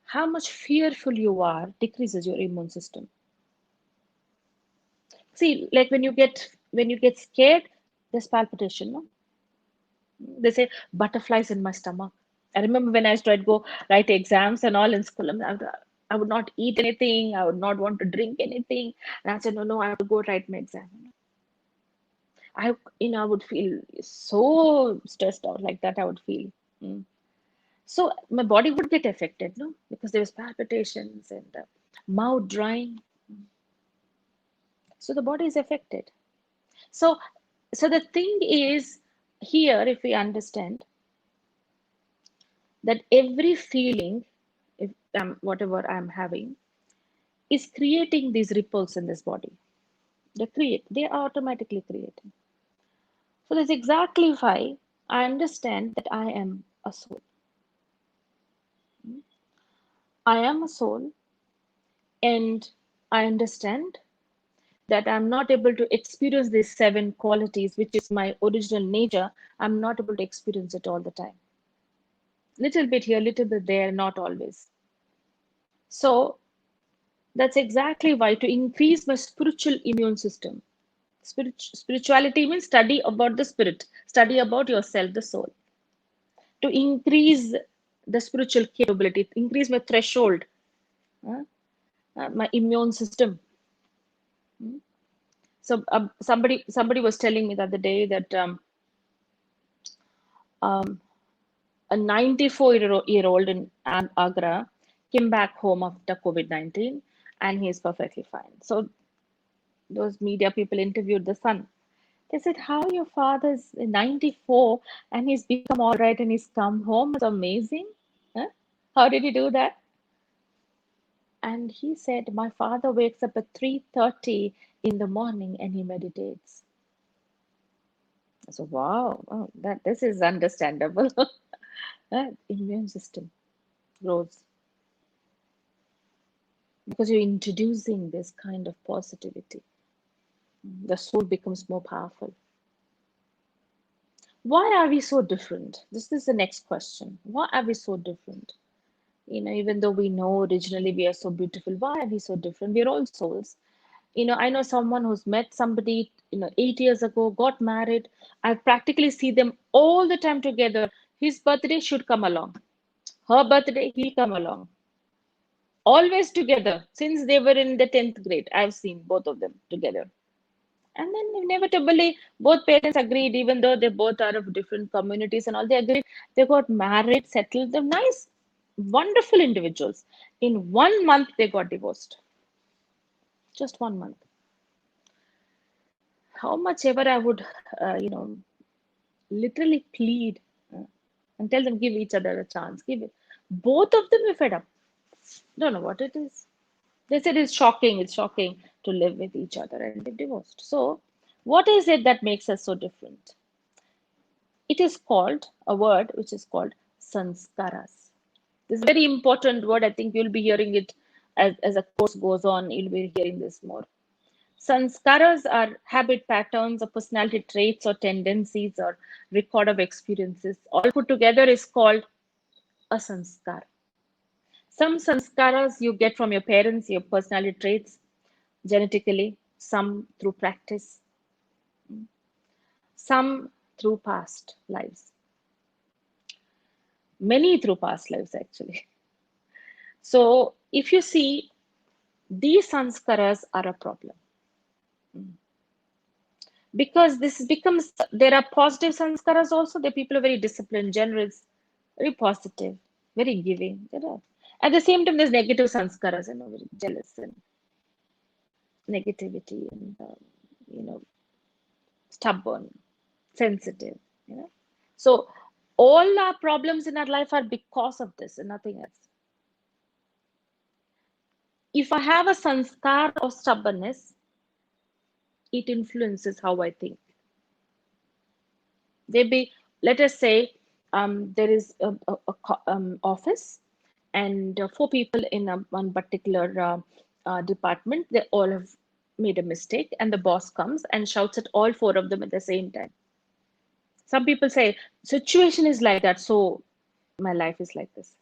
How much fearful you are decreases your immune system. See, like when you get scared, there's palpitation, no? They say butterflies in my stomach. I remember when I used to go write exams and all in school, I would not eat anything. I would not want to drink anything. And I said, no, I have to go write my exam. I would feel so stressed out like that. I would feel. Mm. So my body would get affected, no, because there was palpitations and mouth drying. So the body is affected. So, so the thing is here, if we understand that every feeling, if whatever I'm having, is creating these ripples in this body. They are automatically creating. So that's exactly why I understand that I am a soul. I am a soul, and I understand that I'm not able to experience these seven qualities, which is my original nature. I'm not able to experience it all the time. Little bit here, little bit there, not always. So that's exactly why, to increase my spiritual immune system, Spirituality means study about the spirit, study about yourself, the soul, to increase the spiritual capability, increase my threshold, uh, my immune system. Mm. So somebody was telling me the other day that um, a 94-year-old in Agra came back home after COVID-19 and he is perfectly fine. So those media people interviewed the son. They said, how your father's 94 and he's become all right and he's come home? It's amazing. Huh? How did he do that? And he said, my father wakes up at 3:30 in the morning and he meditates. So, wow, oh, that this is understandable. Immune system grows because you're introducing this kind of positivity. The soul becomes more powerful. Why are we so different? This is the next question. Why are we so different? Even though we know originally we are so beautiful, why are we so different? We're all souls. I know someone who's met somebody, 8 years ago, got married. I practically see them all the time together. His birthday should come along. Her birthday, he'll come along. Always together. Since they were in the 10th grade, I've seen both of them together. And then inevitably, both parents agreed, even though they both are of different communities and all, they agreed. They got married, settled. They're nice, wonderful individuals. In 1 month, they got divorced. Just 1 month. How much ever I would, literally plead uh, and tell them, give each other a chance. Give it. Both of them are fed up. Don't know what it is. They said it's shocking to live with each other and get divorced. So, what is it that makes us so different? It is called a word which is called sanskaras. This is a very important word. I think you'll be hearing it as a course goes on. You'll be hearing this more. Sanskaras are habit patterns or personality traits or tendencies or record of experiences. All put together is called a sanskar. Some sanskaras you get from your parents, your personality traits, genetically, some through practice, some through past lives, many through past lives actually. So if you see, these sanskaras are a problem because this becomes, there are positive sanskaras also. The people are very disciplined, generous, very positive, very giving. At the same time, there's negative sanskaras, very jealous and negativity and you know stubborn, sensitive. So all our problems in our life are because of this and nothing else. If I have a sanskar of stubbornness, it influences how I think. Maybe, let us say, there is a office and four people in one particular department. They all have made a mistake, and the boss comes and shouts at all four of them at the same time. Some people say, situation is like that, so my life is like this.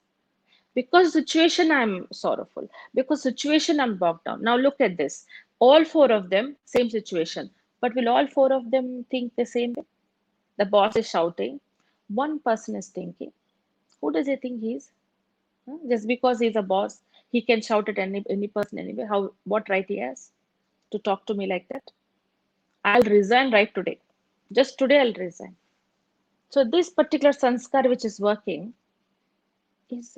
Because situation I'm sorrowful. Because situation I'm bogged down. Now look at this. All four of them, same situation. But will all four of them think the same way? The boss is shouting. One person is thinking, who does he think he is? Huh? Just because he's a boss, he can shout at any person anyway. What right he has to talk to me like that? I'll resign right today. Just today I'll resign. So this particular sanskar which is working is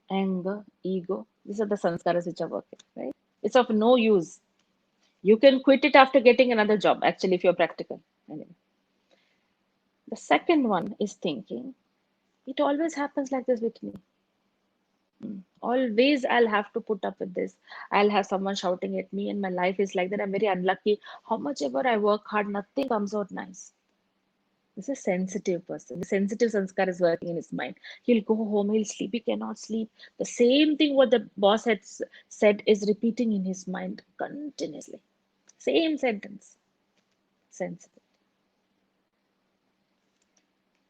anger, ego. These are the sanskaras which are working, right? It's of no use. You can quit it after getting another job, actually, if you're practical. Anyway. The second one is thinking. It always happens like this with me. Always I'll have to put up with this. I'll have someone shouting at me, and my life is like that. I'm very unlucky. How much ever I work hard, nothing comes out nice. This is a sensitive person. The sensitive sanskar is working in his mind. He'll go home, he'll sleep, he cannot sleep. The same thing what the boss had said is repeating in his mind continuously. Same sentence. Sensitive.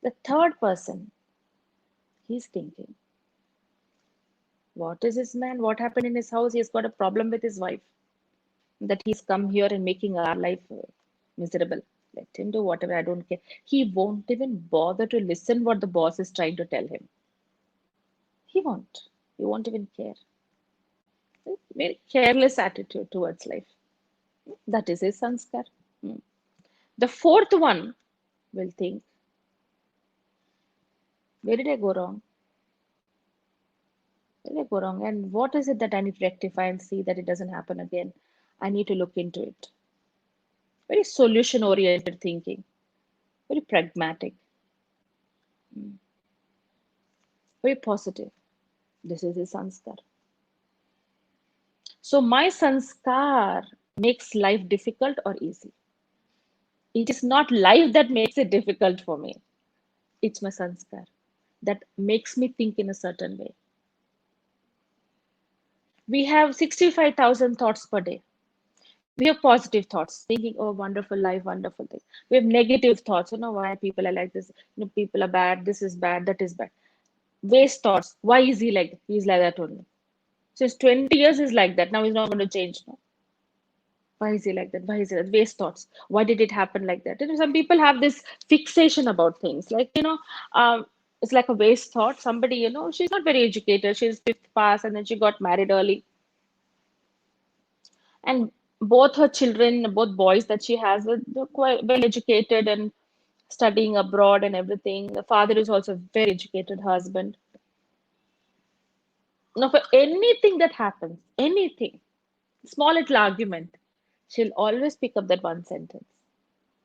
The third person, he's thinking, what is this man? What happened in his house? He's got a problem with his wife. that he's come here and making our life miserable. Let him do whatever, I don't care. He won't even bother to listen what the boss is trying to tell him. He won't. He won't even care. Very careless attitude towards life. That is his sanskar. Hmm. The fourth one will think, where did I go wrong? Where did I go wrong? And what is it that I need to rectify and see that it doesn't happen again? I need to look into it. Very solution oriented thinking, very pragmatic, mm, very positive. This is his sanskar. So my sanskar makes life difficult or easy. It is not life that makes it difficult for me. It's my sanskar that makes me think in a certain way. We have 65,000 thoughts per day. We have positive thoughts, thinking, oh, wonderful life, wonderful thing. We have negative thoughts, why people are like this, people are bad, this is bad, that is bad. Waste thoughts. Why is he like that? He's like that only. Since 20 years he's like that. Now he's not going to change. No? Why is he like that? Why is he like that? Waste thoughts. Why did it happen like that? Some people have this fixation about things. Like, it's like a waste thought. Somebody, she's not very educated. She's fifth pass and then she got married early. And both her children, both boys that she has, they're quite well educated and studying abroad and everything. The father is also a very educated husband. Now, for anything that happens, anything, small little argument, she'll always pick up that one sentence.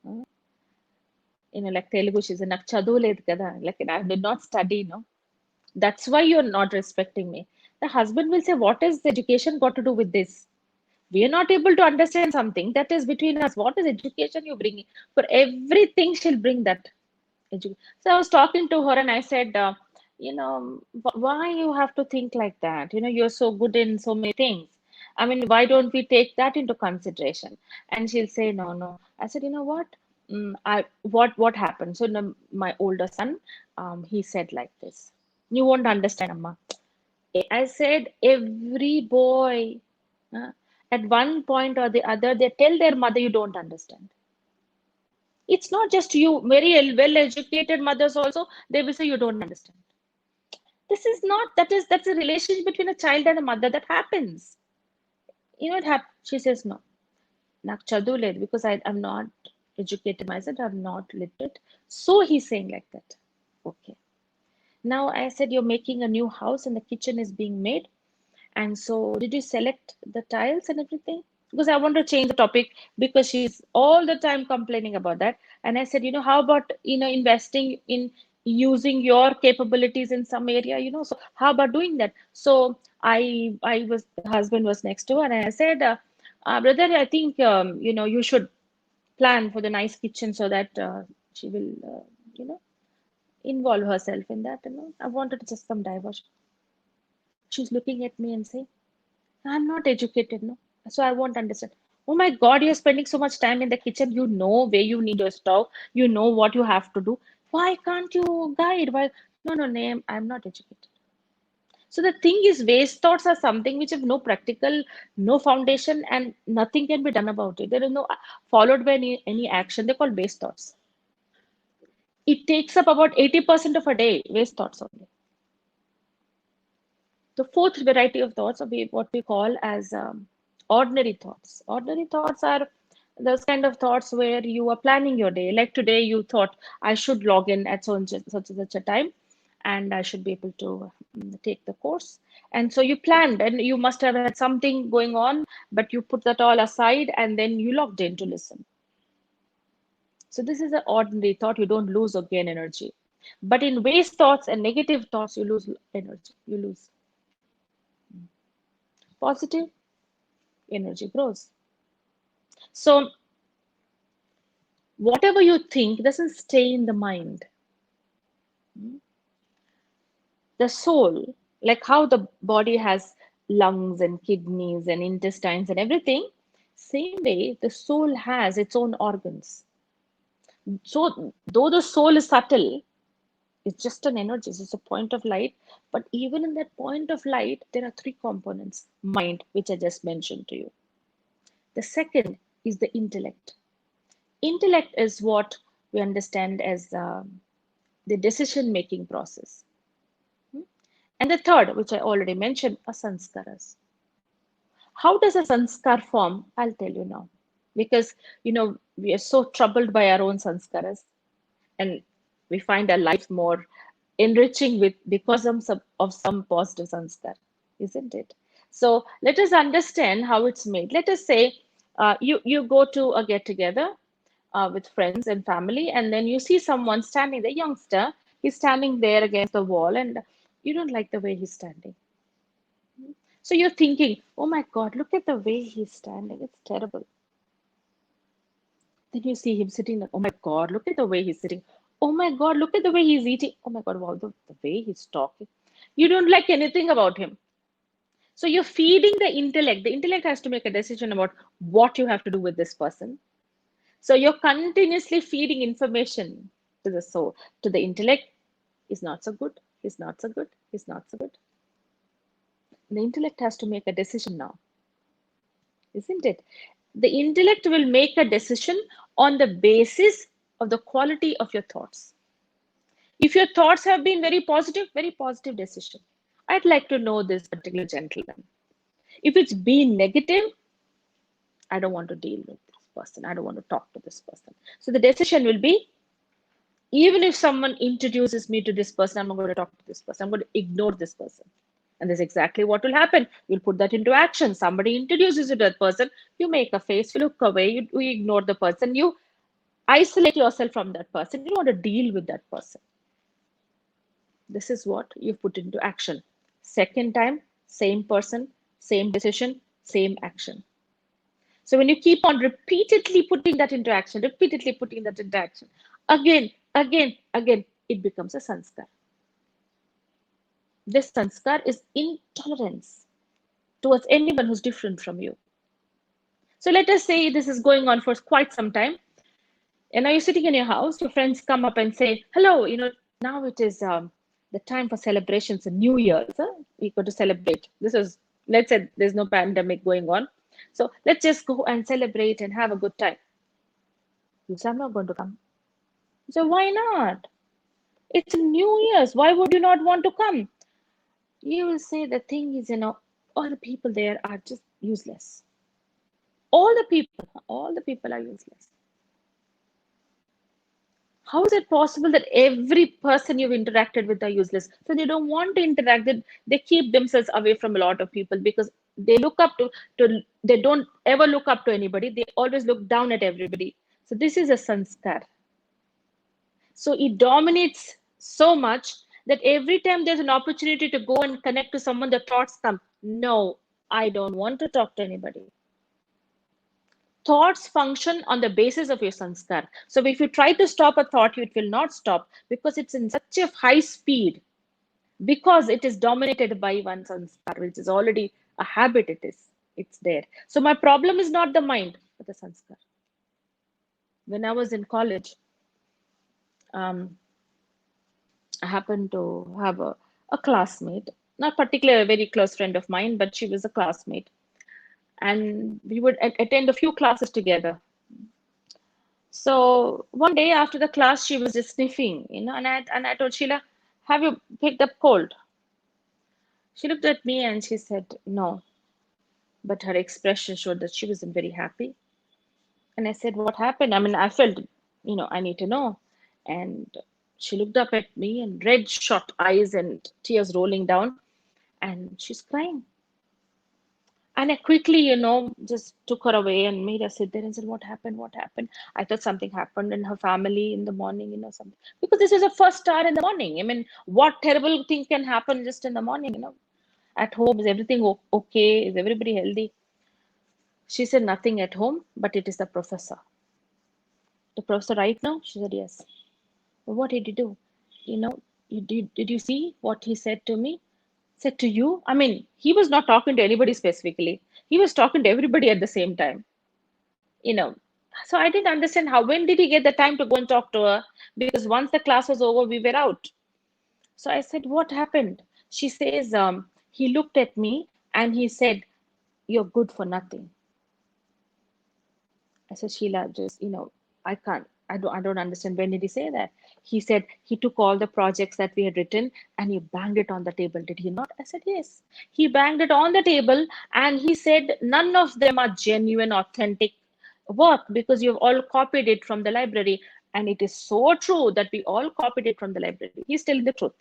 Uh, like Telugu, she said, "Nak chaduvలేదు kada." Like, I did not study, no. That's why you're not respecting me. The husband will say, what is education got to do with this? We are not able to understand something that is between us. What is education you bringing? For everything, she'll bring that. So I was talking to her and I said, why you have to think like that? You're so good in so many things. I mean, why don't we take that into consideration? And she'll say, no, no. I said, you know what? What happened? So my older son, he said like this. You won't understand, Amma. I said, every boy, uh, at one point or the other, they tell their mother, you don't understand. It's not just you, very well educated mothers also, they will say, you don't understand. This is not, that's a relationship between a child and a mother that happens. It happens. She says, no, నాకు చదువు లేదు because I'm not educated myself, I'm not literate. So he's saying like that. Okay. Now I said, you're making a new house and the kitchen is being made. And so, did you select the tiles and everything? Because I want to change the topic because she's all the time complaining about that. And I said, how about, investing in using your capabilities in some area, so how about doing that? So the husband was next to her and I said, brother, I think, you should plan for the nice kitchen so that she will, involve herself in that. I wanted to just some diversion. She's looking at me and saying, I'm not educated, no. So I won't understand. Oh my God, you're spending so much time in the kitchen. You know where you need your stove. You know what you have to do. Why can't you guide? Why? No, no, name. I'm not educated. So the thing is, waste thoughts are something which have no practical, no foundation, and nothing can be done about it. There is no followed by any action. They're called waste thoughts. It takes up about 80% of a day, waste thoughts only. The fourth variety of thoughts are what we call as ordinary thoughts. Ordinary thoughts are those kind of thoughts where you are planning your day. Like today, you thought I should log in at such a time, and I should be able to take the course. And so you planned, and you must have had something going on, but you put that all aside, and then you logged in to listen. So this is an ordinary thought. You don't lose or gain energy. But in waste thoughts and negative thoughts, you lose energy. You lose. Positive energy grows. So whatever you think doesn't stay in the mind. The soul, like how the body has lungs and kidneys and intestines and everything, same way the soul has its own organs. So though the soul is subtle, it's just an energy, it's a point of light. But even in that point of light, there are three components. Mind, which I just mentioned to you. The second is the intellect. Intellect is what we understand as the decision making process. Hmm? And the third, which I already mentioned, are sanskaras. How does a sanskar form? I'll tell you now. Because, we are so troubled by our own sanskaras, and we find our lives more enriching with because of some positive sanskar, isn't it? So let us understand how it's made. Let us say you go to a get together with friends and family, and then you see someone standing, the youngster, he's standing there against the wall, and you don't like the way he's standing. So you're thinking, oh my God, look at the way he's standing. It's terrible. Then you see him sitting there. Oh my God, look at the way he's sitting. Oh my God, look at the way he's eating. Oh my God, wow, the way he's talking. You don't like anything about him. So you're feeding the intellect. The intellect has to make a decision about what you have to do with this person. So you're continuously feeding information to the soul, to the intellect. Is not so good. He's not so good. He's not so good. The intellect has to make a decision now, isn't it? The intellect will make a decision on the basis of the quality of your thoughts. If your thoughts have been very positive decision. I'd like to know this particular gentleman. If it's been negative, I don't want to deal with this person. I don't want to talk to this person. So the decision will be, even if someone introduces me to this person, I'm not going to talk to this person. I'm going to ignore this person. And that's exactly what will happen. You'll put that into action. Somebody introduces you to that person. You make a face, you look away, you ignore the person, you isolate yourself from that person. You don't want to deal with that person. This is what you put into action. Second time, same person, same decision, same action. So when you keep on repeatedly putting that into action, repeatedly putting that into action, again, it becomes a sanskar. This sanskar is intolerance towards anyone who's different from you. So let us say this is going on for quite some time. And now you're sitting in your house, your friends come up and say, hello, now it is the time for celebrations and New Year's. Huh? We got to celebrate. Let's say there's no pandemic going on. So let's just go and celebrate and have a good time. You say, I'm not going to come. So why not? It's New Year's. Why would you not want to come? You will say the thing is, all the people there are just useless. All the people are useless. How is it possible that every person you've interacted with are useless? So they don't want to interact. They keep themselves away from a lot of people because they look up to they don't ever look up to anybody. They always look down at everybody. So this is a sanskar. So it dominates so much that every time there's an opportunity to go and connect to someone, the thoughts come, no, I don't want to talk to anybody. Thoughts function on the basis of your sanskar. So if you try to stop a thought, it will not stop because it's in such a high speed, because it is dominated by one sanskar, which is already a habit. It's there. So my problem is not the mind, but the sanskar. When I was in college, um, I happened to have a classmate, not particularly a very close friend of mine, but she was a classmate. And we would attend a few classes together. So one day after the class, she was just sniffing, and I told Sheila, have you picked up cold? She looked at me and she said, no. But her expression showed that she wasn't very happy. And I said, what happened? I mean, I felt, I need to know. And she looked up at me and red shot eyes and tears rolling down, and she's crying. And I quickly, just took her away and made her sit there and said, what happened? What happened? I thought something happened in her family in the morning, something. Because this is a first star in the morning. I mean, what terrible thing can happen just in the morning? At home, is everything okay? Is everybody healthy? She said, nothing at home, but it is the professor. The professor right now? She said, yes. But what did he do? You know, did you see what he said to me? Said to you? I mean, he was not talking to anybody specifically. He was talking to everybody at the same time. you know so I didn't understand when did he get the time to go and talk to her, because once the class was over, we were out. So I said, what happened? She says, he looked at me and he said, you're good for nothing. I said, Sheila, just, I don't understand. When did he say that? He said he took all the projects that we had written and he banged it on the table. Did he not? I said, yes. He banged it on the table and he said, none of them are genuine, authentic work because you've all copied it from the library. And it is so true that we all copied it from the library. He's telling the truth.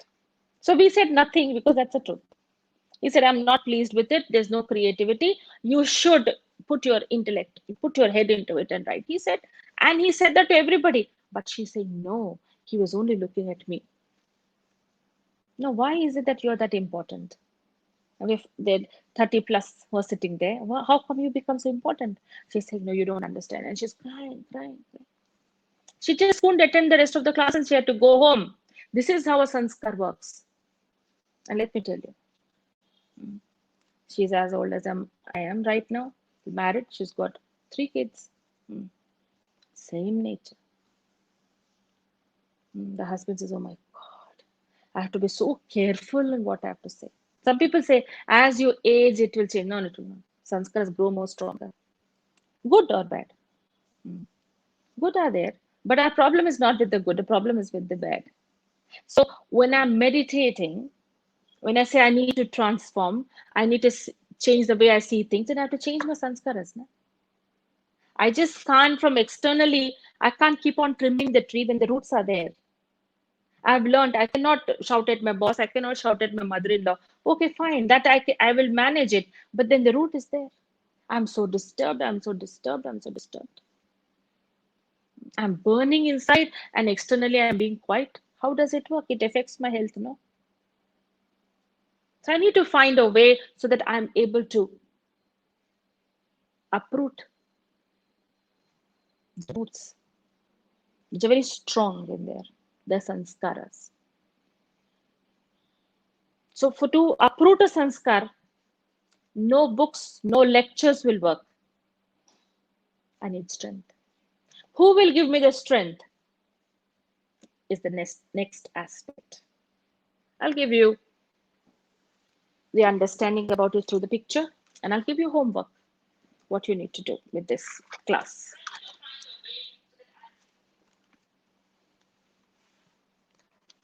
So we said nothing because that's the truth. He said, I'm not pleased with it. There's no creativity. You should put your intellect, put your head into it and write. He said, and he said that to everybody. But she's saying, no, he was only looking at me. No, why is it that you're that important? And if the 30 plus were sitting there, well, how come you become so important? She's saying, no, you don't understand. And she's crying, crying, crying. She just couldn't attend the rest of the class and she had to go home. This is how a sanskar works. And let me tell you, she's as old as I am right now, married. She's got 3 kids. Mm. Same nature. The husband says, oh my God, I have to be so careful in what I have to say. Some people say, as you age, it will change. No, it will not. Sanskaras grow more stronger. Good or bad? Mm. Good are there. But our problem is not with the good, the problem is with the bad. So when I'm meditating, when I say I need to transform, I need to change the way I see things, then I have to change my sanskaras. No? I just can't from externally, I can't keep on trimming the tree when the roots are there. I've learned I cannot shout at my boss, I cannot shout at my mother-in-law. Okay, fine, that I will manage it. But then the root is there. I'm so disturbed, I'm so disturbed, I'm so disturbed. I'm burning inside and externally I'm being quiet. How does it work? It affects my health, no? So I need to find a way so that I'm able to uproot the roots, which are very strong in there, the sanskaras. So for to uproot a sanskar, no books, no lectures will work. I need strength. Who will give me the strength is the next aspect. I'll give you the understanding about it through the picture, and I'll give you homework, what you need to do with this class.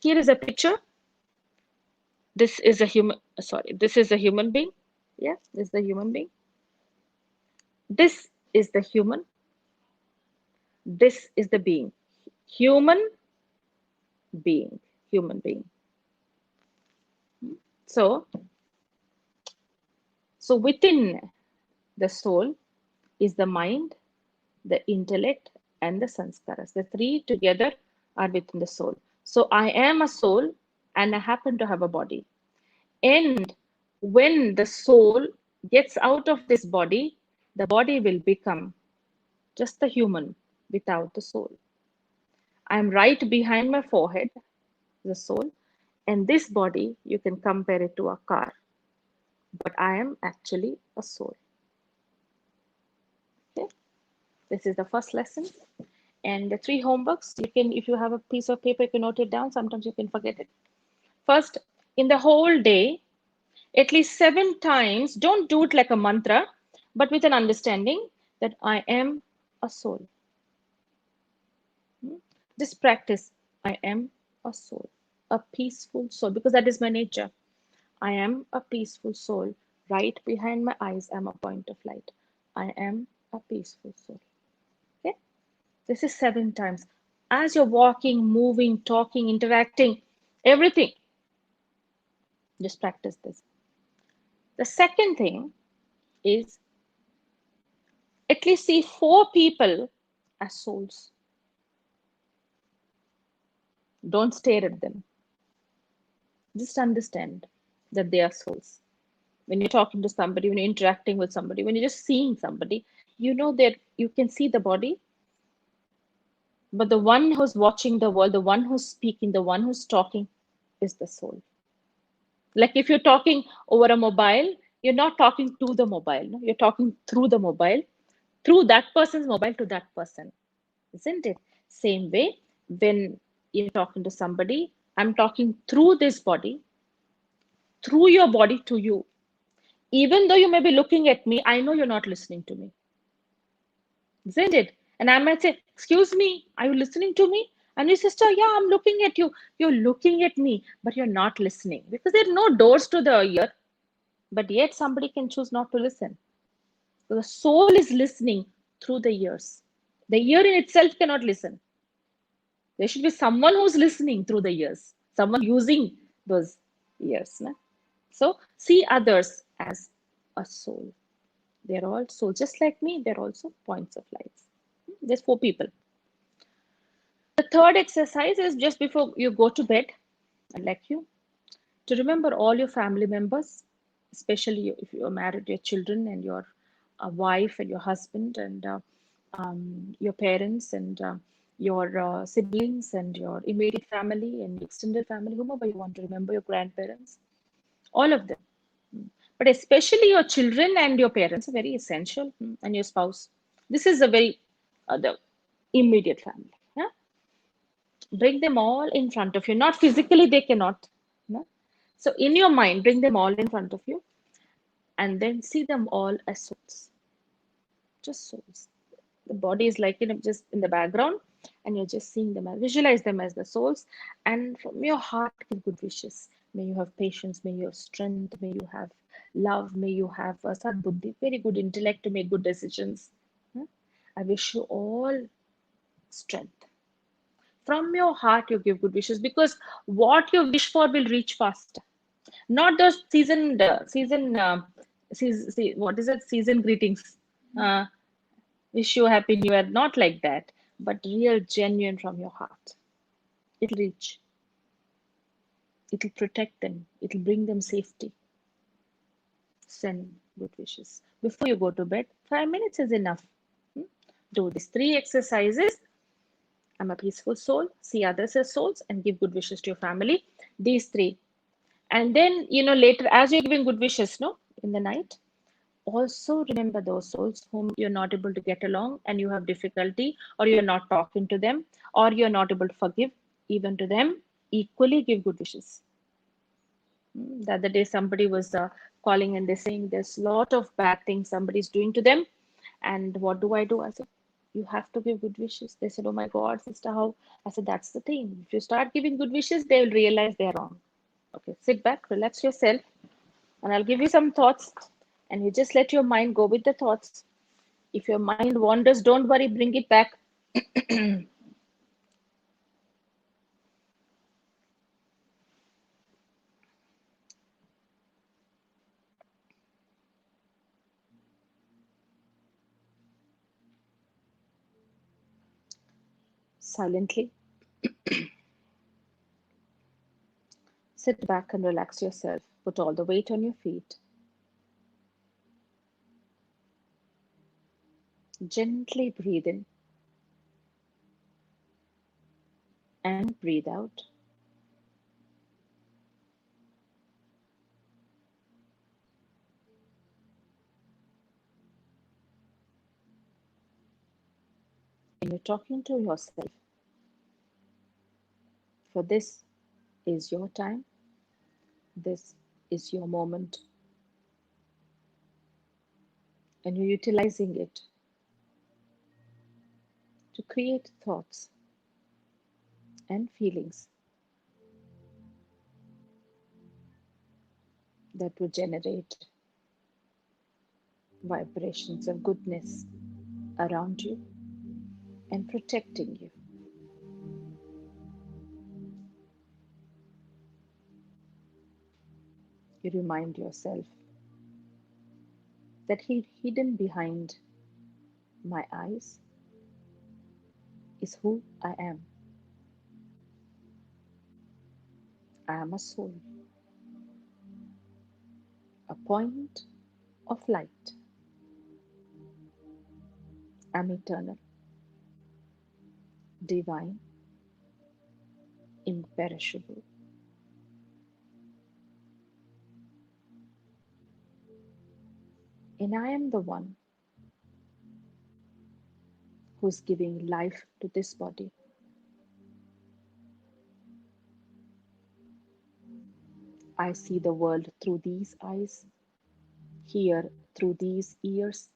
Here is a picture. This is a this is a human being. Yeah, this is the human being. This is the human. This is the being. Human being. Human being. So, so within the soul is the mind, the intellect, and the sanskaras. The three together are within the soul. So I am a soul and I happen to have a body. And when the soul gets out of this body, the body will become just the human without the soul. I'm right behind my forehead, the soul, and this body, you can compare it to a car, but I am actually a soul. Okay, this is the first lesson. And the 3 homeworks, you can, if you have a piece of paper, you can note it down. Sometimes you can forget it. First, in the whole day, at least 7 times, don't do it like a mantra, but with an understanding that I am a soul. Just practice, I am a soul, a peaceful soul, because that is my nature. I am a peaceful soul. Right behind my eyes, I'm a point of light. I am a peaceful soul. Okay? This is 7 times. As you're walking, moving, talking, interacting, everything, just practice this. The second thing is at least see 4 people as souls. Don't stare at them. Just understand that they are souls. When you're talking to somebody, when you're interacting with somebody, when you're just seeing somebody, you know that you can see the body, but the one who's watching the world, the one who's speaking, the one who's talking is the soul. Like if you're talking over a mobile, you're not talking to the mobile, no? You're talking through the mobile, through that person's mobile to that person, isn't it? Same way, when you're talking to somebody, I'm talking through this body, through your body to you. Even though you may be looking at me, I know you're not listening to me. isn't it? And I might say, "Excuse me, are you listening to me?" And your sister, "Yeah, I'm looking at you." You're looking at me, but you're not listening because there are no doors to the ear. But yet somebody can choose not to listen. So the soul is listening through the ears. The ear in itself cannot listen. There should be someone who's listening through the ears, someone using those ears. Na? So see others as a soul. They're all souls, just like me. They're also points of light. There's four people. The third exercise is just before you go to bed. I'd like you to remember all your family members, especially if you're married, your children and your wife and your husband and your parents and your siblings and your immediate family and extended family, whomever you want to remember, your grandparents, all of them. But especially your children and your parents are very essential, and your spouse. This is a very the immediate family. Yeah? Bring them all in front of you. Not physically, they cannot. No? So in your mind, bring them all in front of you and then see them all as souls, just souls. The body is like, just in the background, and you're just seeing them, visualize them as the souls, and from your heart, give good wishes. May you have patience, may you have strength, may you have love, may you have sadbuddhi, very good intellect to make good decisions. Hmm? I wish you all strength. From your heart, you give good wishes because what you wish for will reach faster. Not those what is it? Season greetings. Uh, Wish you a happy new year. Not like that, but real, genuine from your heart. It'll reach. It'll protect them. It'll bring them safety. Send good wishes. Before you go to bed, 5 minutes is enough. Hmm? Do these three exercises. I'm a peaceful soul. See others as souls and give good wishes to your family. These three. And then, later, as you're giving good wishes, no, in the night, also remember those souls whom you're not able to get along and you have difficulty, or you're not talking to them, or you're not able to forgive. Even to them, equally give good wishes. The other day, somebody was calling and they're saying there's a lot of bad things somebody's doing to them. And what do? I said, you have to give good wishes. They said, oh my God, sister, how? I said, that's the thing. If you start giving good wishes, they will realize they're wrong. Okay, sit back, relax yourself, and I'll give you some thoughts, and you just let your mind go with the thoughts. If your mind wanders, don't worry, bring it back. Silently sit back and relax yourself. Put all the weight on your feet. Gently breathe in and breathe out. And you're talking to yourself, for this is your time, this is your moment, and you're utilizing it to create thoughts and feelings that would generate vibrations of goodness around you and protecting you. You remind yourself that hidden behind my eyes is who I am. I am a soul, a point of light. I'm eternal, divine, imperishable. And I am the one who's giving life to this body. I see the world through these eyes, hear through these ears,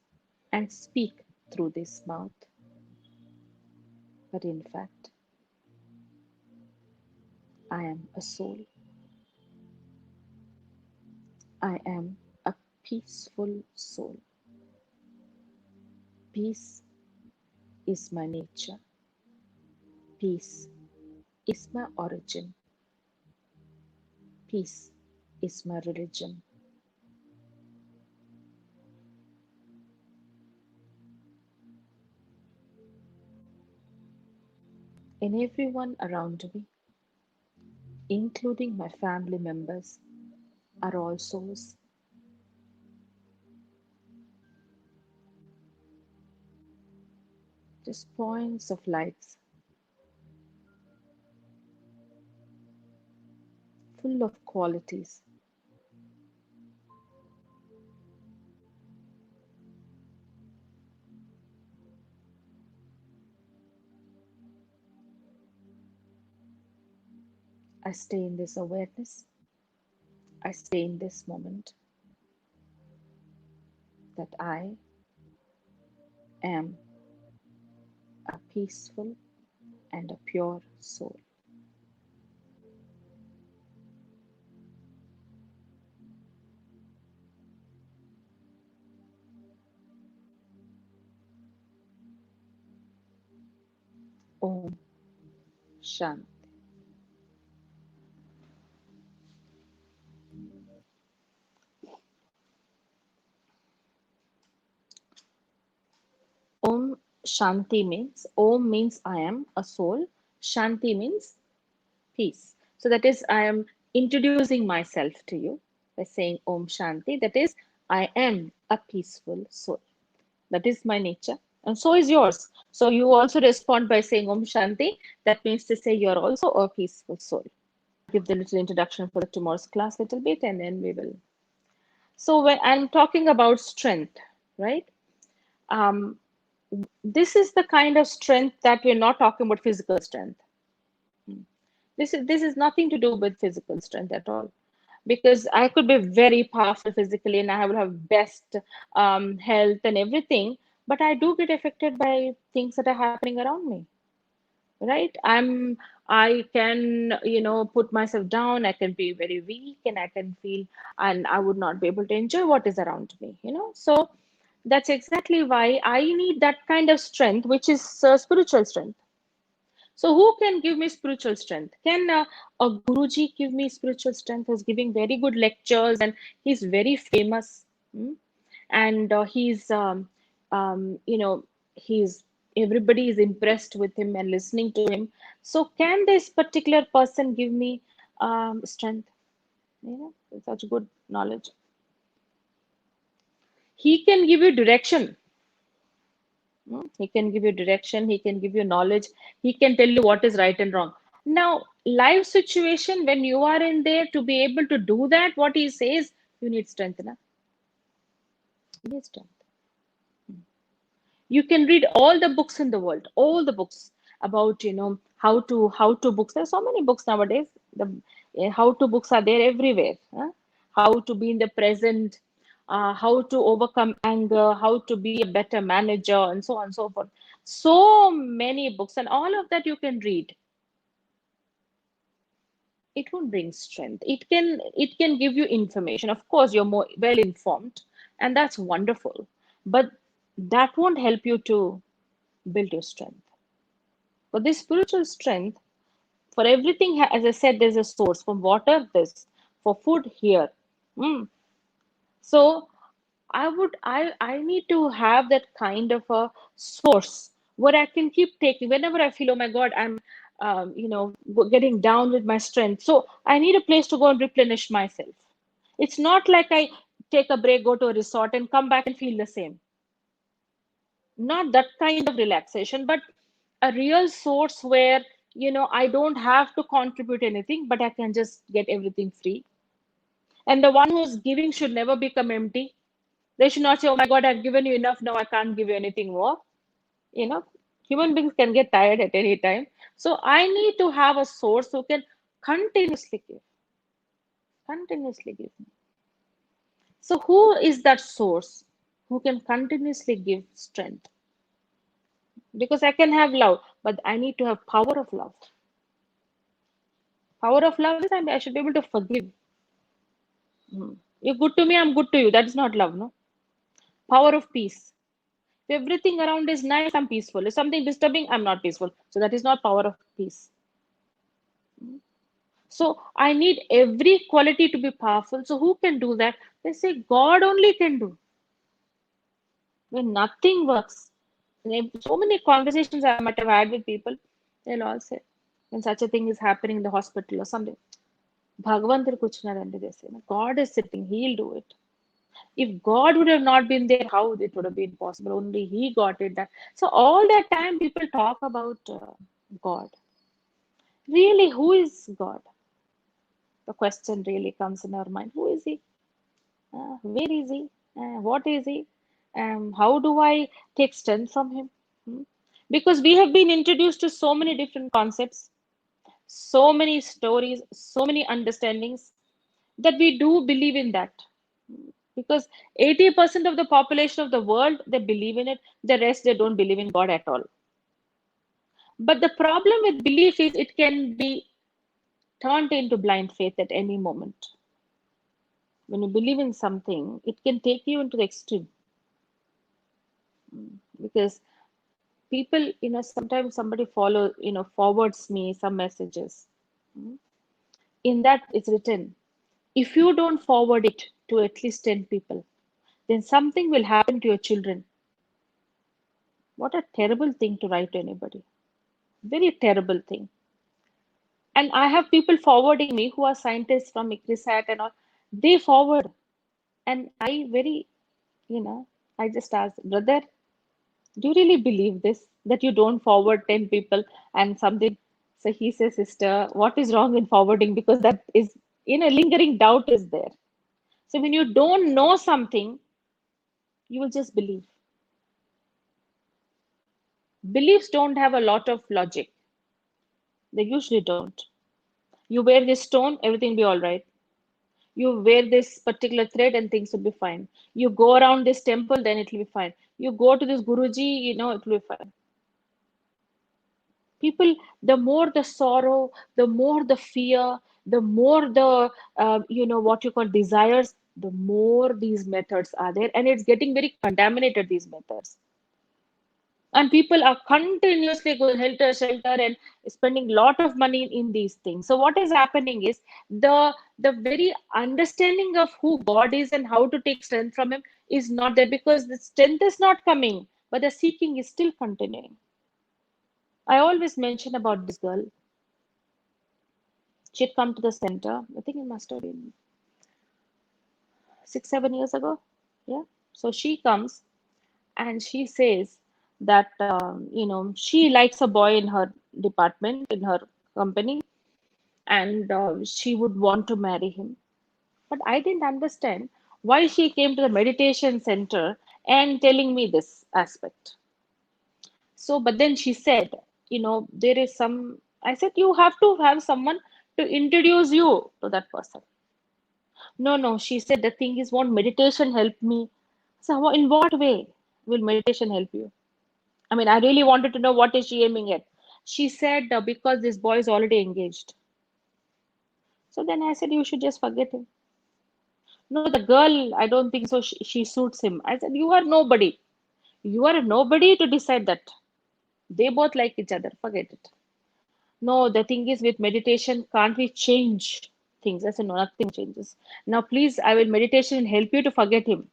and speak through this mouth, but in fact, I am a soul. I am a peaceful soul. Peace is my nature. Peace is my origin. Peace is my religion. And everyone around me, including my family members, are all souls, just points of lights, full of qualities. I stay in this awareness. I stay in this moment that I am a peaceful and a pure soul. Om Shanti. Om Shanti means Om means I am a soul. Shanti means peace. So that is, I am introducing myself to you by saying Om Shanti. That is, I am a peaceful soul. That is my nature. And so is yours. So you also respond by saying Om Shanti. That means to say you're also a peaceful soul. Give the little introduction for the tomorrow's class a little bit and then we will. So when I'm talking about strength, right? Um, this is the kind of strength that we're not talking about physical strength. This is nothing to do with physical strength at all, because I could be very powerful physically and I will have best health and everything, but I do get affected by things that are happening around me, right? I can, put myself down. I can be very weak, and I can feel, and I would not be able to enjoy what is around me. So that's exactly why I need that kind of strength, which is spiritual strength. So who can give me spiritual strength? Can a Guruji give me spiritual strength? Who's giving very good lectures and he's very famous, hmm? And he's everybody is impressed with him and listening to him. So can this particular person give me strength? Such good knowledge. He can give you direction. He can give you direction, he can give you knowledge, he can tell you what is right and wrong. Now, live situation, when you are in there to be able to do that, what he says, you need strength. Na? You need strength. You can read all the books in the world, all the books about how to books. There's so many books nowadays. The how to books are there everywhere. Huh? How to be in the present, how to overcome anger, how to be a better manager, and so on and so forth. So many books, and all of that you can read. It won't bring strength. It can give you information. Of course, you're more well informed, and that's wonderful. But that won't help you to build your strength. For this spiritual strength, for everything, as I said, there's a source. From water, this. For food, here. Mm. So I need to have that kind of a source where I can keep taking whenever I feel, oh my God, I'm getting down with my strength. So I need a place to go and replenish myself. It's not like I take a break, go to a resort, and come back and feel the same. Not that kind of relaxation, but a real source where I don't have to contribute anything, but I can just get everything free. And the one who's giving should never become empty. They should not say, oh my God, I've given you enough, now I can't give you anything more. you know Human beings can get tired at any time. So I need to have a source who can continuously give me. So who is that source who can continuously give strength? Because I can have love, but I need to have power of love. Power of love is I should be able to forgive. Hmm. You're good to me, I'm good to you. That is not love, no? Power of peace. If everything around is nice, I'm peaceful. If something disturbing, I'm not peaceful. So that is not power of peace. So I need every quality to be powerful. So who can do that? They say God only can do. When nothing works. So many conversations I might have had with people, they'll all say, when such a thing is happening in the hospital or something, Bhagavantar kuchnarandi, they say. God is sitting, he'll do it. If God would have not been there, how it would have been possible? Only He got it done. So all that time people talk about God. Really, who is God? The question really comes in our mind. Who is He? Where is He? What is He? How do I take strength from Him? Hmm? Because we have been introduced to so many different concepts, so many stories, so many understandings that we do believe in that. Because 80% of the population of the world, they believe in it. The rest, they don't believe in God at all. But the problem with belief is it can be turned into blind faith at any moment. When you believe in something, it can take you into the extreme. Because people, sometimes somebody forwards me some messages. In that, it's written, if you don't forward it to at least 10 people, then something will happen to your children. What a terrible thing to write to anybody. Very terrible thing. And I have people forwarding me who are scientists from ICRISAT and all. They forward. And I very, you know, I just asked, brother, do you really believe this? That you don't forward 10 people and something? So he says, sister, what is wrong in forwarding? Because that is, lingering doubt is there. So when you don't know something, you will just believe. Beliefs don't have a lot of logic. They usually don't. You wear this stone, everything will be all right. You wear this particular thread and things will be fine. You go around this temple, then it will be fine. You go to this Guruji, it will be fine. People, the more the sorrow, the more the fear, the more the, what you call desires, the more these methods are there. And it's getting very contaminated, these methods. And people are continuously going helter skelter and spending a lot of money in these things. So what is happening is the very understanding of who God is and how to take strength from Him is not there, because the strength is not coming, but the seeking is still continuing. I always mention about this girl. She'd come to the center. I think it must have been 6, 7 years ago. Yeah. So she comes and she says that she likes a boy in her department, in her company, and she would want to marry him. But I didn't understand why she came to the meditation center and telling me this aspect. So but then she said, there is some, I said, you have to have someone to introduce you to that person. No, she said, the thing is, won't meditation help me? So in what way will meditation help you? I mean, I really wanted to know what is she aiming at. She said, because this boy is already engaged. So then I said, you should just forget him. No, the girl, I don't think so. She suits him. I said, you are nobody. You are nobody to decide that. They both like each other. Forget it. No, the thing is, with meditation, can't we change things? I said, no, nothing changes. Now, please, I will meditation and help you to forget him.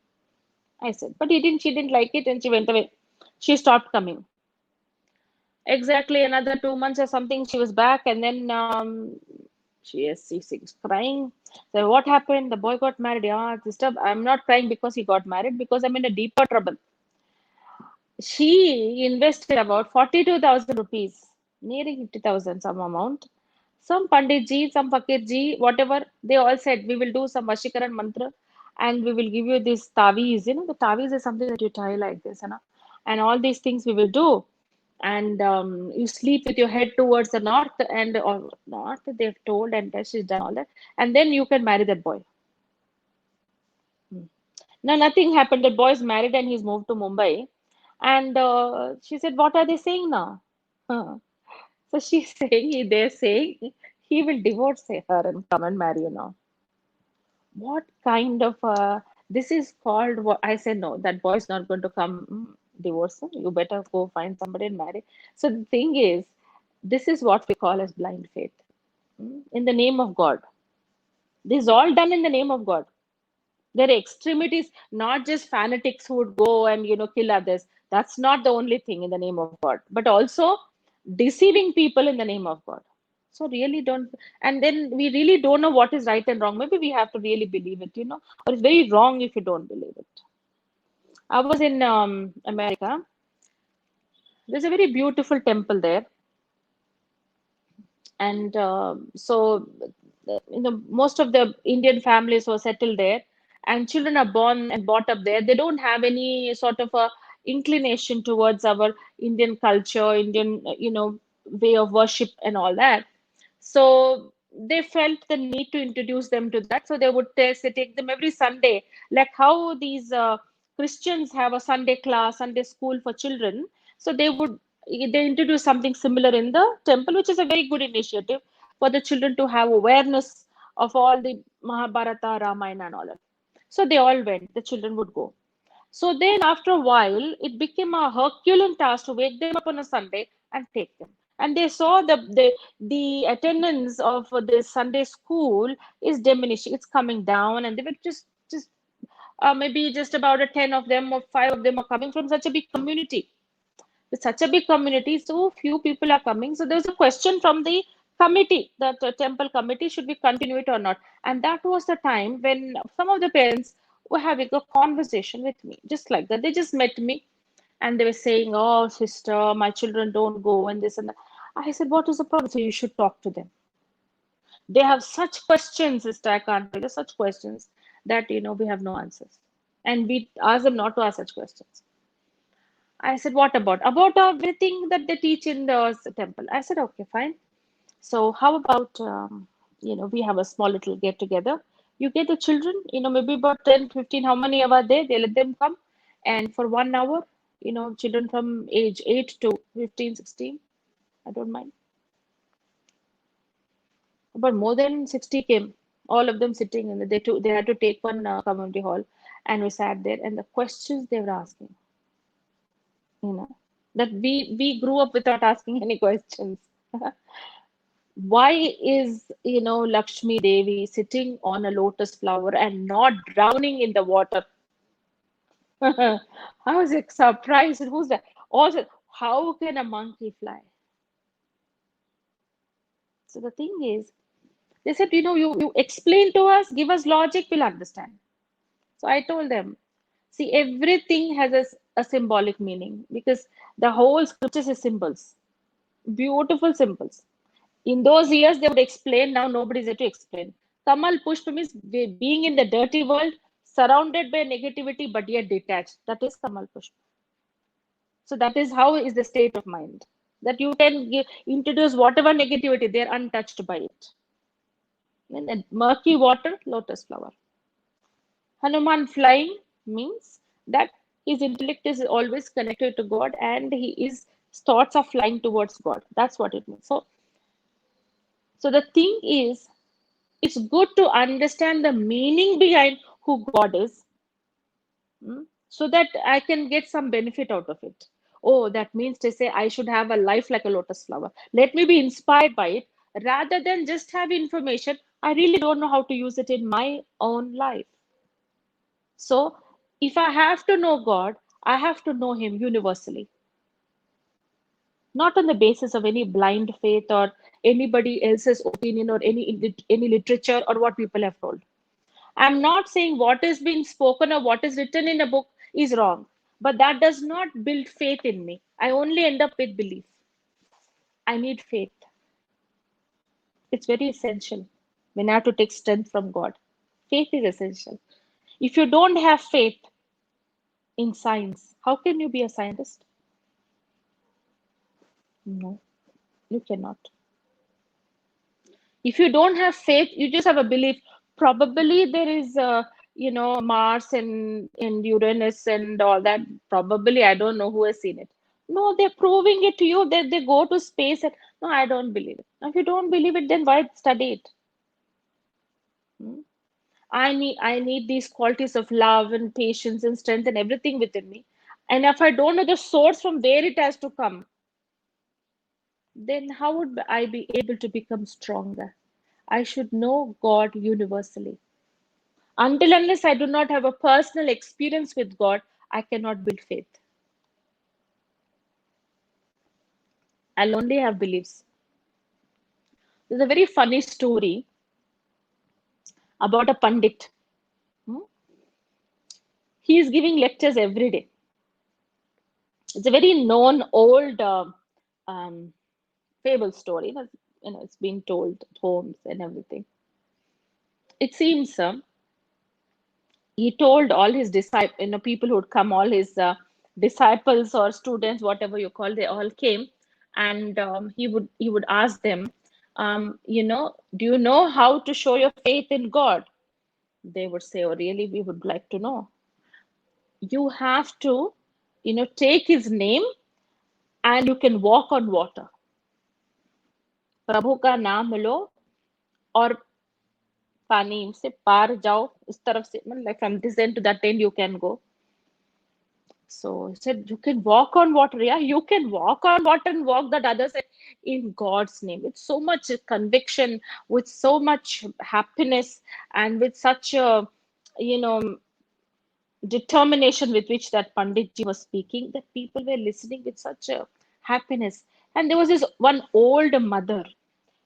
I said, but she didn't like it and she went away. She stopped coming. Exactly another 2 months or something, she was back, and then she's crying. So what happened? The boy got married. Yeah, sister, I'm not crying because he got married, because I'm in a deeper trouble. She invested about 42,000 rupees, nearly 50,000, some amount. Some Panditji, some Fakirji, whatever, they all said, we will do some Vashikaran mantra and we will give you this taviz. The taviz is something that you tie like this, and all these things we will do. And you sleep with your head towards the north and or north, they've told, and she's done all that. And then you can marry that boy. Hmm. Now, nothing happened. The boy is married and he's moved to Mumbai. And she said, what are they saying now? Huh. So she's saying, they're saying he will divorce her and come and marry you now. What kind of this is called what I said, no, that boy is not going to come divorce him. You better go find somebody and marry. So the thing is, this is what we call as blind faith in the name of God. This is all done in the name of God. There are extremities, not just fanatics who would go and kill others. That's not the only thing in the name of God, but also deceiving people in the name of God. So really don't, and then we really don't know what is right and wrong. Maybe we have to really believe it, or it's very wrong if you don't believe it. I was in America. There's a very beautiful temple there, and most of the Indian families were settled there, and children are born and brought up there. They don't have any sort of a inclination towards our Indian culture, Indian way of worship and all that. So they felt the need to introduce them to that. So they would take them every Sunday, like how these Christians have a Sunday class, Sunday school for children. So they introduce something similar in the temple, which is a very good initiative for the children to have awareness of all the Mahabharata, Ramayana, and all that. So they all went. The children would go. So then, after a while, it became a Herculean task to wake them up on a Sunday and take them. And they saw the attendance of the Sunday school is diminishing. It's coming down, and they were just maybe just about a 10 of them or 5 of them are coming from such a big community. With such a big community, so few people are coming. So there was a question from the committee, that temple committee, should we continue it or not? And that was the time when some of the parents were having a conversation with me, just like that. They just met me and they were saying, "Oh, sister, my children don't go," and this and that. I said, "What is the problem?" So you should talk to them. They have such questions, sister. I can't tell you, such questions that we have no answers, and we ask them not to ask such questions. I said, what about everything that they teach in the temple? I said, okay, fine. So how about we have a small little get together. You get the children, maybe about 10, 15, how many are there? They let them come, and for 1 hour, children from age 8 to 15, 16. I don't mind. But more than 60 came, all of them sitting in they had to take one community hall, and we sat there, and the questions they were asking, you know, that we grew up without asking any questions. Why is Lakshmi Devi sitting on a lotus flower and not drowning in the water? I was like surprised. Who's that? Also, how can a monkey fly? So the thing is, they said, you explain to us, give us logic, we'll understand. So I told them, see, everything has a symbolic meaning, because the whole scriptures is symbols, beautiful symbols. In those years, they would explain. Now nobody's there to explain. Kamal Pushpa means being in the dirty world, surrounded by negativity, but yet detached. That is Kamal Pushpa. So that is how is the state of mind. That you can introduce whatever negativity, they're untouched by it. In the murky water, lotus flower. Hanuman flying means that his intellect is always connected to God, and his thoughts are flying towards God. That's what it means. So the thing is, it's good to understand the meaning behind who God is, so that I can get some benefit out of it. Oh, that means to say I should have a life like a lotus flower. Let me be inspired by it rather than just have information. I really don't know how to use it in my own life. So, if I have to know God, I have to know Him universally, not on the basis of any blind faith or anybody else's opinion or any literature or what people have told. I'm not saying what is being spoken or what is written in a book is wrong, but that does not build faith in me. I only end up with belief. I need faith. It's very essential when I have to take strength from God. Faith is essential. If you don't have faith in science, how can you be a scientist? No, you cannot. If you don't have faith, you just have a belief. Probably there is Mars and Uranus and all that. Probably, I don't know who has seen it. No, they're proving it to you that they go to space. And no, I don't believe it. Now, if you don't believe it, then why study it? Hmm? I need these qualities of love and patience and strength and everything within me. And if I don't know the source from where it has to come, then how would I be able to become stronger? I should know God universally. Until unless I do not have a personal experience with God, I cannot build faith. I'll only have beliefs. There's a very funny story about a Pandit. Hmm? He is giving lectures every day. It's a very known old um, fable story. It's been told at homes and everything. It seems he told all his disciples, people who would come, all his disciples or students, whatever you call, they all came, and he would ask them, do you know how to show your faith in God? They would say, oh, really? We would like to know. You have to, take his name and you can walk on water. प्रभु का नाम लो और पानी से पार जाओ, इस तरफ से, like from this end to that end you can go. So he said, you can walk on water. Yeah, you can walk on water and walk that other side in God's name with so much conviction, with so much happiness, and with such a, you know, determination with which that Panditji was speaking, that people were listening with such a happiness. And there was this one old mother.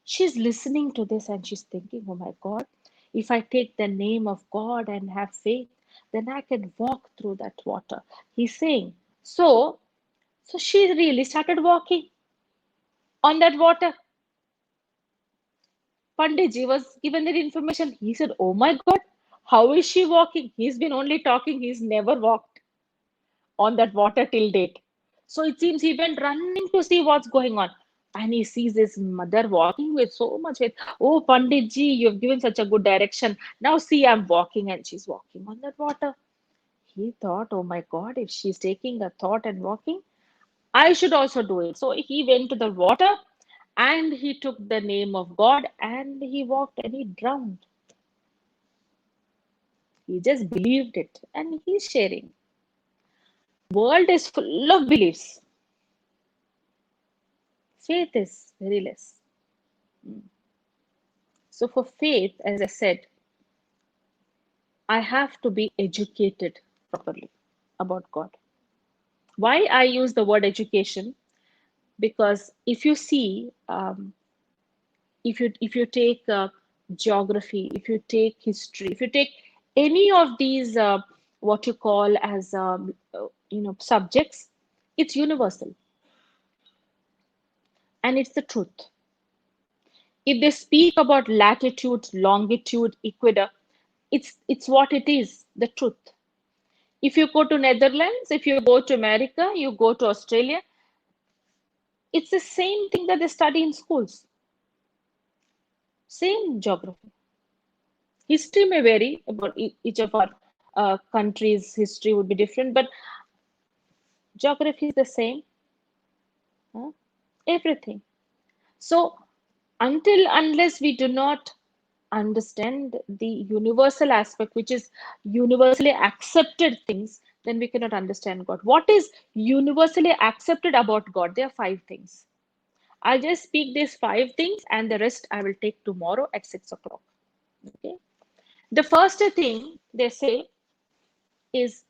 She's listening to this and she's thinking, oh my God, if I take the name of God and have faith, then I can walk through that water. He's saying. So she really started walking on that water. Panditji was given that information. He said, oh my God, how is she walking? He's been only talking, he's never walked on that water till date. So it seems he went running to see what's going on. And he sees his mother walking with so much faith. Oh, Panditji, you've given such a good direction. Now see, I'm walking, and she's walking on that water. He thought, oh my God, if she's taking a thought and walking, I should also do it. So he went to the water and he took the name of God and he walked and he drowned. He just believed it and he's sharing. World is full of beliefs. Faith is very less. So for faith, as I said, I have to be educated properly about God. Why I use the word education? Because if you see, if you take geography, if you take history, if you take any of these what you call as subjects, it's universal and it's the truth. If they speak about latitude, longitude, equator, it's what it is, the truth. If you go to Netherlands, if you go to America, you go to Australia, it's the same thing that they study in schools. Same geography. History may vary about each of our countries' history would be different, but geography is the same. Huh? Everything. So until unless we do not understand the universal aspect, which is universally accepted things, then we cannot understand God. What is universally accepted about God? There are five things. I'll just speak these five things, and the rest I will take tomorrow at 6 o'clock. Okay. The first thing they say is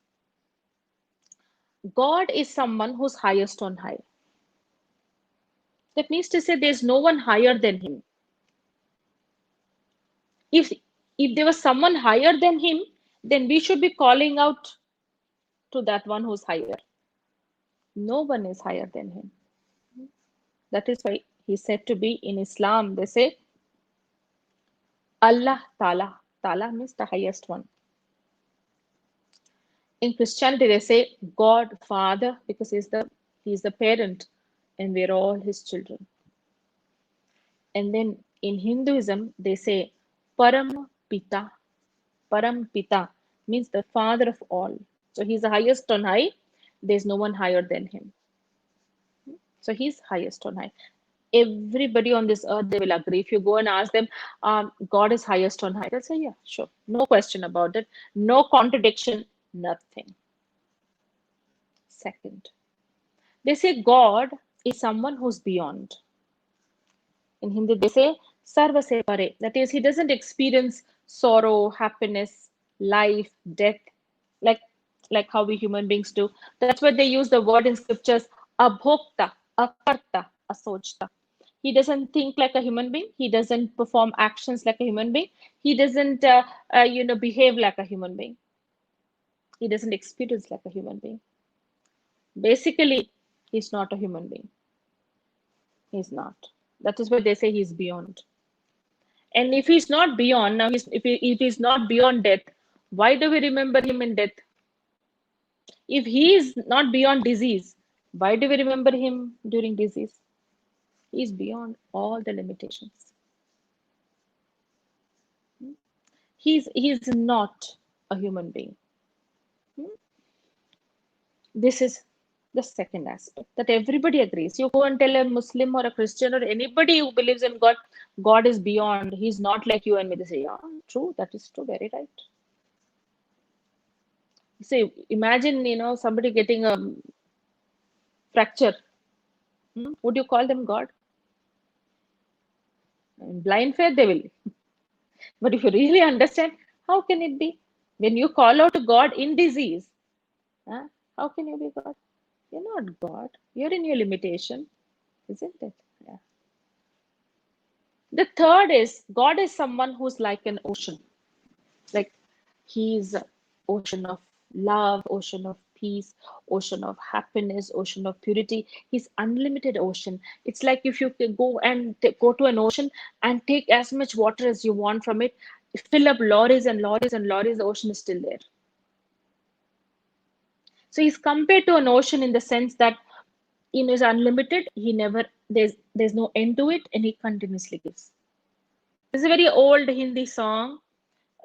God is someone who's highest on high. That means to say there's no one higher than him. If if there was someone higher than him, then we should be calling out to that one who's higher. No one is higher than him. That is why he said to be in Islam, they say Allah Ta'ala. Ta'ala means the highest one. In Christianity, they say God Father because he's the parent and we're all his children. And then in Hinduism, they say Param Pita. Param Pita. means the father of all. So he's the highest on high. There's no one higher than him. So he's highest on high. Everybody on this earth, they will agree. If you go and ask them, God is highest on high, they'll say, yeah, sure. No question about it. No contradiction, nothing. Second, they say God is someone who's beyond. In Hindi, they say sarva se pare. That is, he doesn't experience sorrow, happiness, life, death, like like how we human beings do. That's why they use the word in scriptures, abhokta, akarta, asochta. He doesn't think like a human being. He doesn't perform actions like a human being. He doesn't, behave like a human being. He doesn't experience like a human being. Basically, he's not a human being. He's not. That is why they say he's beyond. And if he's not beyond, now if he's not beyond death, why do we remember him in death? If he is not beyond disease, why do we remember him during disease? He's beyond all the limitations. He's not a human being. This is the second aspect that everybody agrees. You go and tell a Muslim or a Christian or anybody who believes in God, God is beyond. He's not like you and me. They say, yeah, true. That is true. Very right. See, imagine, somebody getting a fracture. Would you call them God? In blind faith, they will. But if you really understand, how can it be? When you call out to God in disease, huh? How can you be God? You're not God. You're in your limitation, isn't it? Yeah. The third is God is someone who's like an ocean. Like he's ocean of love, ocean of peace, ocean of happiness, ocean of purity. He's unlimited ocean. It's like if you can go and go to an ocean and take as much water as you want from it, fill up lorries and lorries and lorries, the ocean is still there. So he's compared to an ocean in the sense that is unlimited. He never there's no end to it, and he continuously gives. This is a very old Hindi song.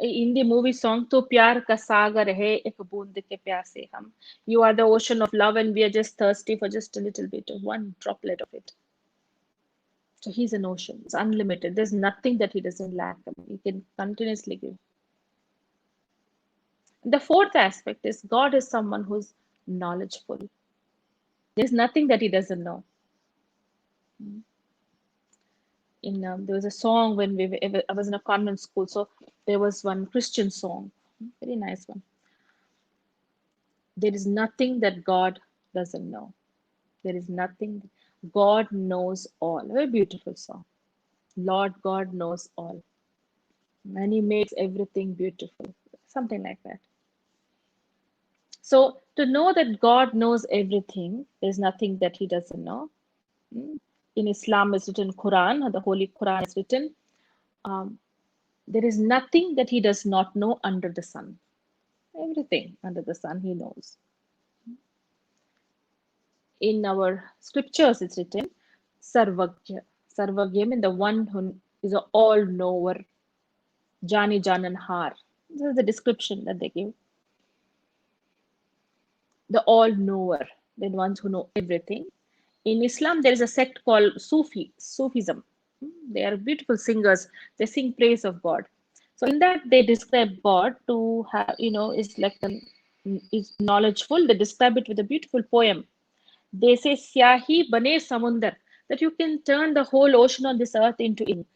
In the movie song, तो प्यार का सागर है एक बूंद के प्यासे हम. You are the ocean of love, and we are just thirsty for just a little bit of one droplet of it. So he's an ocean. It's unlimited. There's nothing that he doesn't lack. I mean, he can continuously give. The fourth aspect is God is someone who's knowledgeful. There's nothing that he doesn't know. There was a song when I was in a convent school, so there was one Christian song, very nice one. There is nothing that God doesn't know. There is nothing. God knows all. A very beautiful song. Lord God knows all. And he makes everything beautiful. Something like that. So to know that God knows everything, there's nothing that he doesn't know. In Islam is written Quran, the Holy Quran is written. There is nothing that he does not know under the sun. Everything under the sun he knows. In our scriptures, it's written Sarvagya. Sarvagya means the one who is an all-knower. Jani Janan Har. This is the description that they give. The all-knower, the ones who know everything. In Islam, there is a sect called Sufism. They are beautiful singers. They sing praise of God. So in that, they describe God to have, is knowledgeful. They describe it with a beautiful poem. They say, Syahi bane samundar, that you can turn the whole ocean on this earth into ink,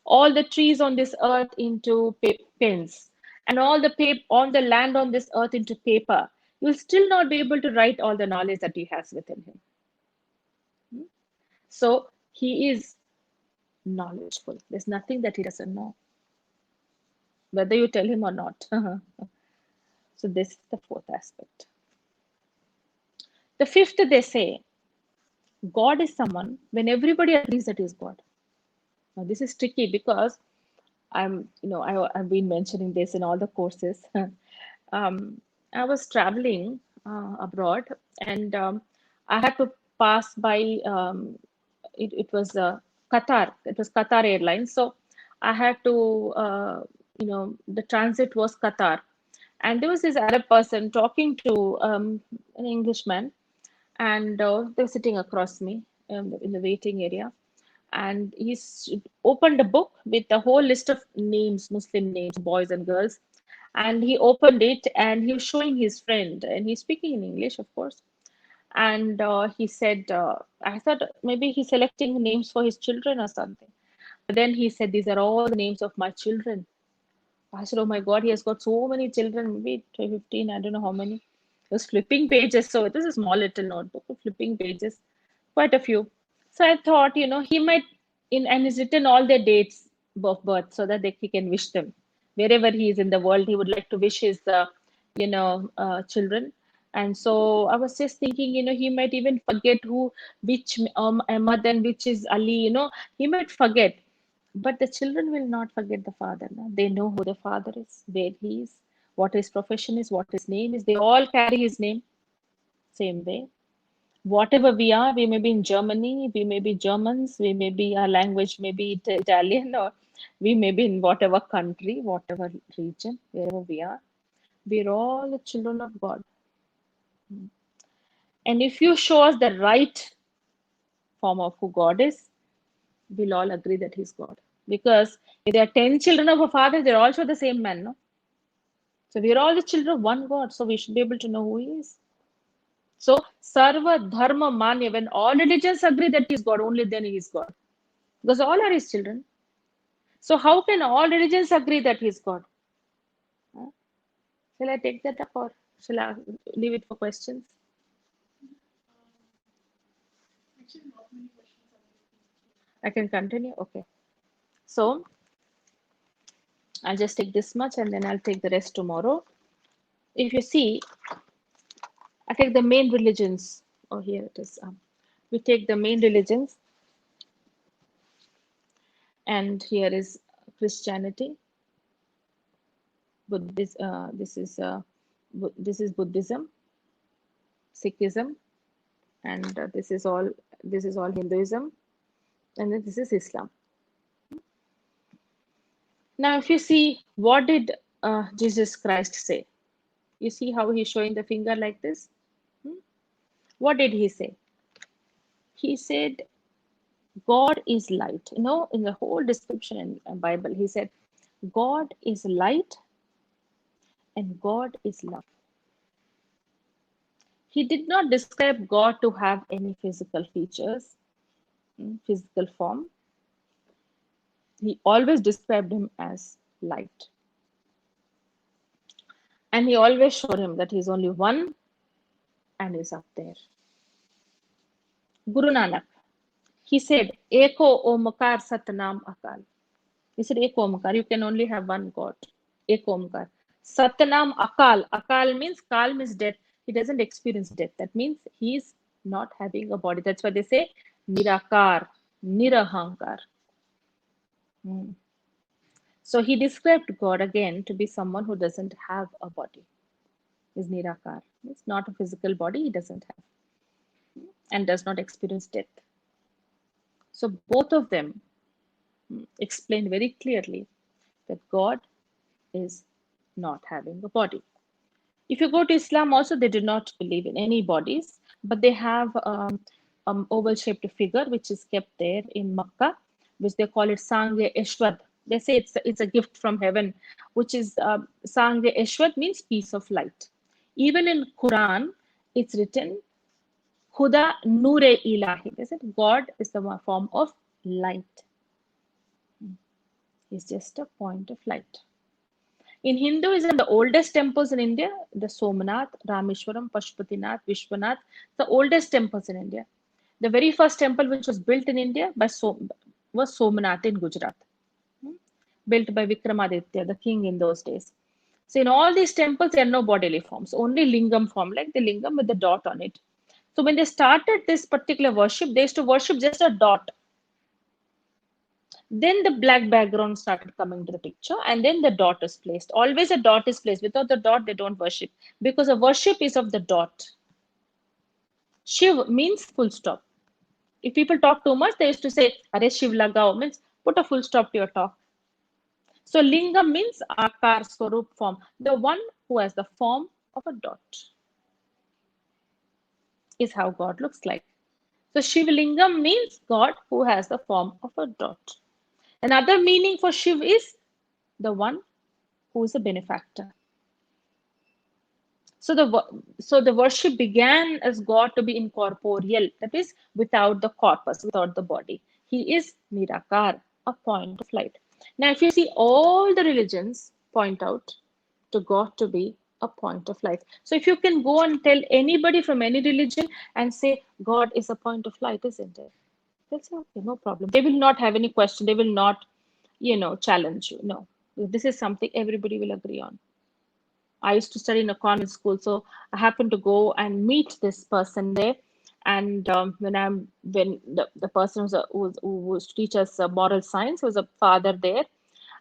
all the trees on this earth into pens, and all the on the land on this earth into paper. You'll still not be able to write all the knowledge that he has within him. So he is knowledgeful. There's nothing that he doesn't know, whether you tell him or not. So this is the fourth aspect. The fifth, they say, God is someone when everybody agrees that he's God. Now this is tricky because I've been mentioning this in all the courses. I was traveling abroad, and I had to pass by. It was Qatar. It was Qatar Airlines. So I had to, the transit was Qatar, And there was this Arab person talking to an Englishman, and they were sitting across me in the waiting area. And he's opened a book with a whole list of names, Muslim names, boys and girls. And he opened it and he was showing his friend, and he's speaking in English, of course. And he said, I thought maybe he's selecting names for his children or something. But then he said, these are all the names of my children. I said, oh my God, he has got so many children, maybe 15, I don't know how many. He was flipping pages. So it was a small little notebook of flipping pages, quite a few. So I thought, he might, and he's written all their dates of birth so that he can wish them. Wherever he is in the world, he would like to wish his, children. And so I was just thinking, he might even forget which Ahmad and which is Ali, he might forget. But the children will not forget the father. No? They know who the father is, where he is, what his profession is, what his name is. They all carry his name, same way. Whatever we are, we may be in Germany, we may be Germans, we may be, our language may be Italian, or we may be in whatever country, whatever region, wherever we are. We're all the children of God. And if you show us the right form of who God is, we'll all agree that He's God. Because if there are 10 children of a father, they're also the same man, no? So we're all the children of one God, so we should be able to know who He is. So, Sarva Dharma Manya, when all religions agree that He is God, only then He is God. Because all are His children. So, how can all religions agree that He is God? Huh? Shall I take that up, or shall I leave it for questions? I can continue? Okay. So, I'll just take this much and then I'll take the rest tomorrow. If you see, I take the main religions. Oh, here it is. We take the main religions, and here is Christianity, Buddhist. This is Buddhism, Sikhism, and this is all Hinduism, and then this is Islam. Now, if you see, what did Jesus Christ say? You see how he's showing the finger like this? Hmm? What did he say? He said, God is light. In the whole description in the Bible, he said, God is light and God is love. He did not describe God to have any physical features, physical form. He always described him as light. And he always showed him that he's only one and is up there. Guru Nanak, he said, Eko Omkar Satnam Akal. He said, Eko Omkar, you can only have one God. Eko Omkar. Satnam Akal. Akal means, Kal means death. He doesn't experience death. That means he's not having a body. That's why they say Nirakar, Nirahankar. So he described God again to be someone who doesn't have a body. Is Nirakar. It's not a physical body he doesn't have and does not experience death. So both of them explained very clearly that God is not having a body. If you go to Islam also, they do not believe in any bodies, but they have oval-shaped figure which is kept there in Makkah, which they call it Sangye Eshwad. They say it's a gift from heaven, which is Sangye Eshwad means piece of light. Even in Quran, it's written Khuda Noor-e Ilahi. They said God is the form of light. It's just a point of light. In Hinduism, the oldest temples in India, the Somnath, Rameshwaram, Pashupatinath, Vishwanath, the oldest temples in India. The very first temple which was built in India was Somnath in Gujarat, built by Vikramaditya, the king in those days. So in all these temples, there are no bodily forms, only lingam form, like the lingam with the dot on it. So when they started this particular worship, they used to worship just a dot. Then the black background started coming to the picture, and then the dot is placed. Always a dot is placed. Without the dot, they don't worship, because the worship is of the dot. Shiv means full stop. If people talk too much, they used to say, Are Shiv lagao, means put a full stop to your talk. So lingam means akar, swarup, form. The one who has the form of a dot, is how God looks like. So Shivlingam means God who has the form of a dot. Another meaning for Shiv is the one who is a benefactor. So the worship began as God to be incorporeal, that is, without the corpus, without the body. He is Nirakar, a point of light. Now, if you see, all the religions point out to God to be a point of light. So if you can go and tell anybody from any religion and say God is a point of light, isn't it? They'll say, okay, no problem. They will not have any question. They will not, challenge you. No, this is something everybody will agree on. I used to study in a convent school, so I happened to go and meet this person there. And when the person who was to teach us moral science was a father there,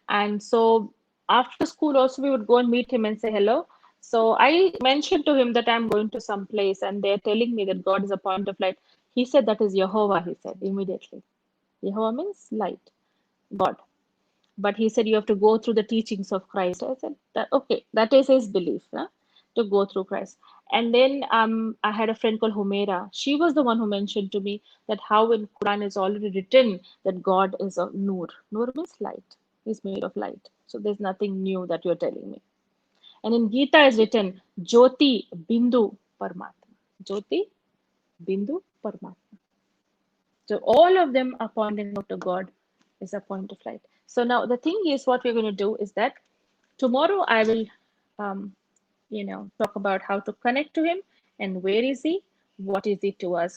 and so after school also we would go and meet him and say hello. So I mentioned to him that I'm going to some place, and they're telling me that God is a point of light. He said that is Jehovah. He said immediately. Jehovah means light, God. But he said you have to go through the teachings of Christ. I said that okay, that is his belief, huh? To go through Christ. And then I had a friend called Humaira. She was the one who mentioned to me that how in Quran is already written that God is a Nur. Nur means light. He's made of light. So there's nothing new that you're telling me. And in Gita is written Jyoti Bindu Paramatma. Jyoti Bindu Paramatma. So all of them are pointing out to God is a point of light. So now the thing is, what we're going to do is that tomorrow I will, um, talk about how to connect to Him and where is He, what is He to us.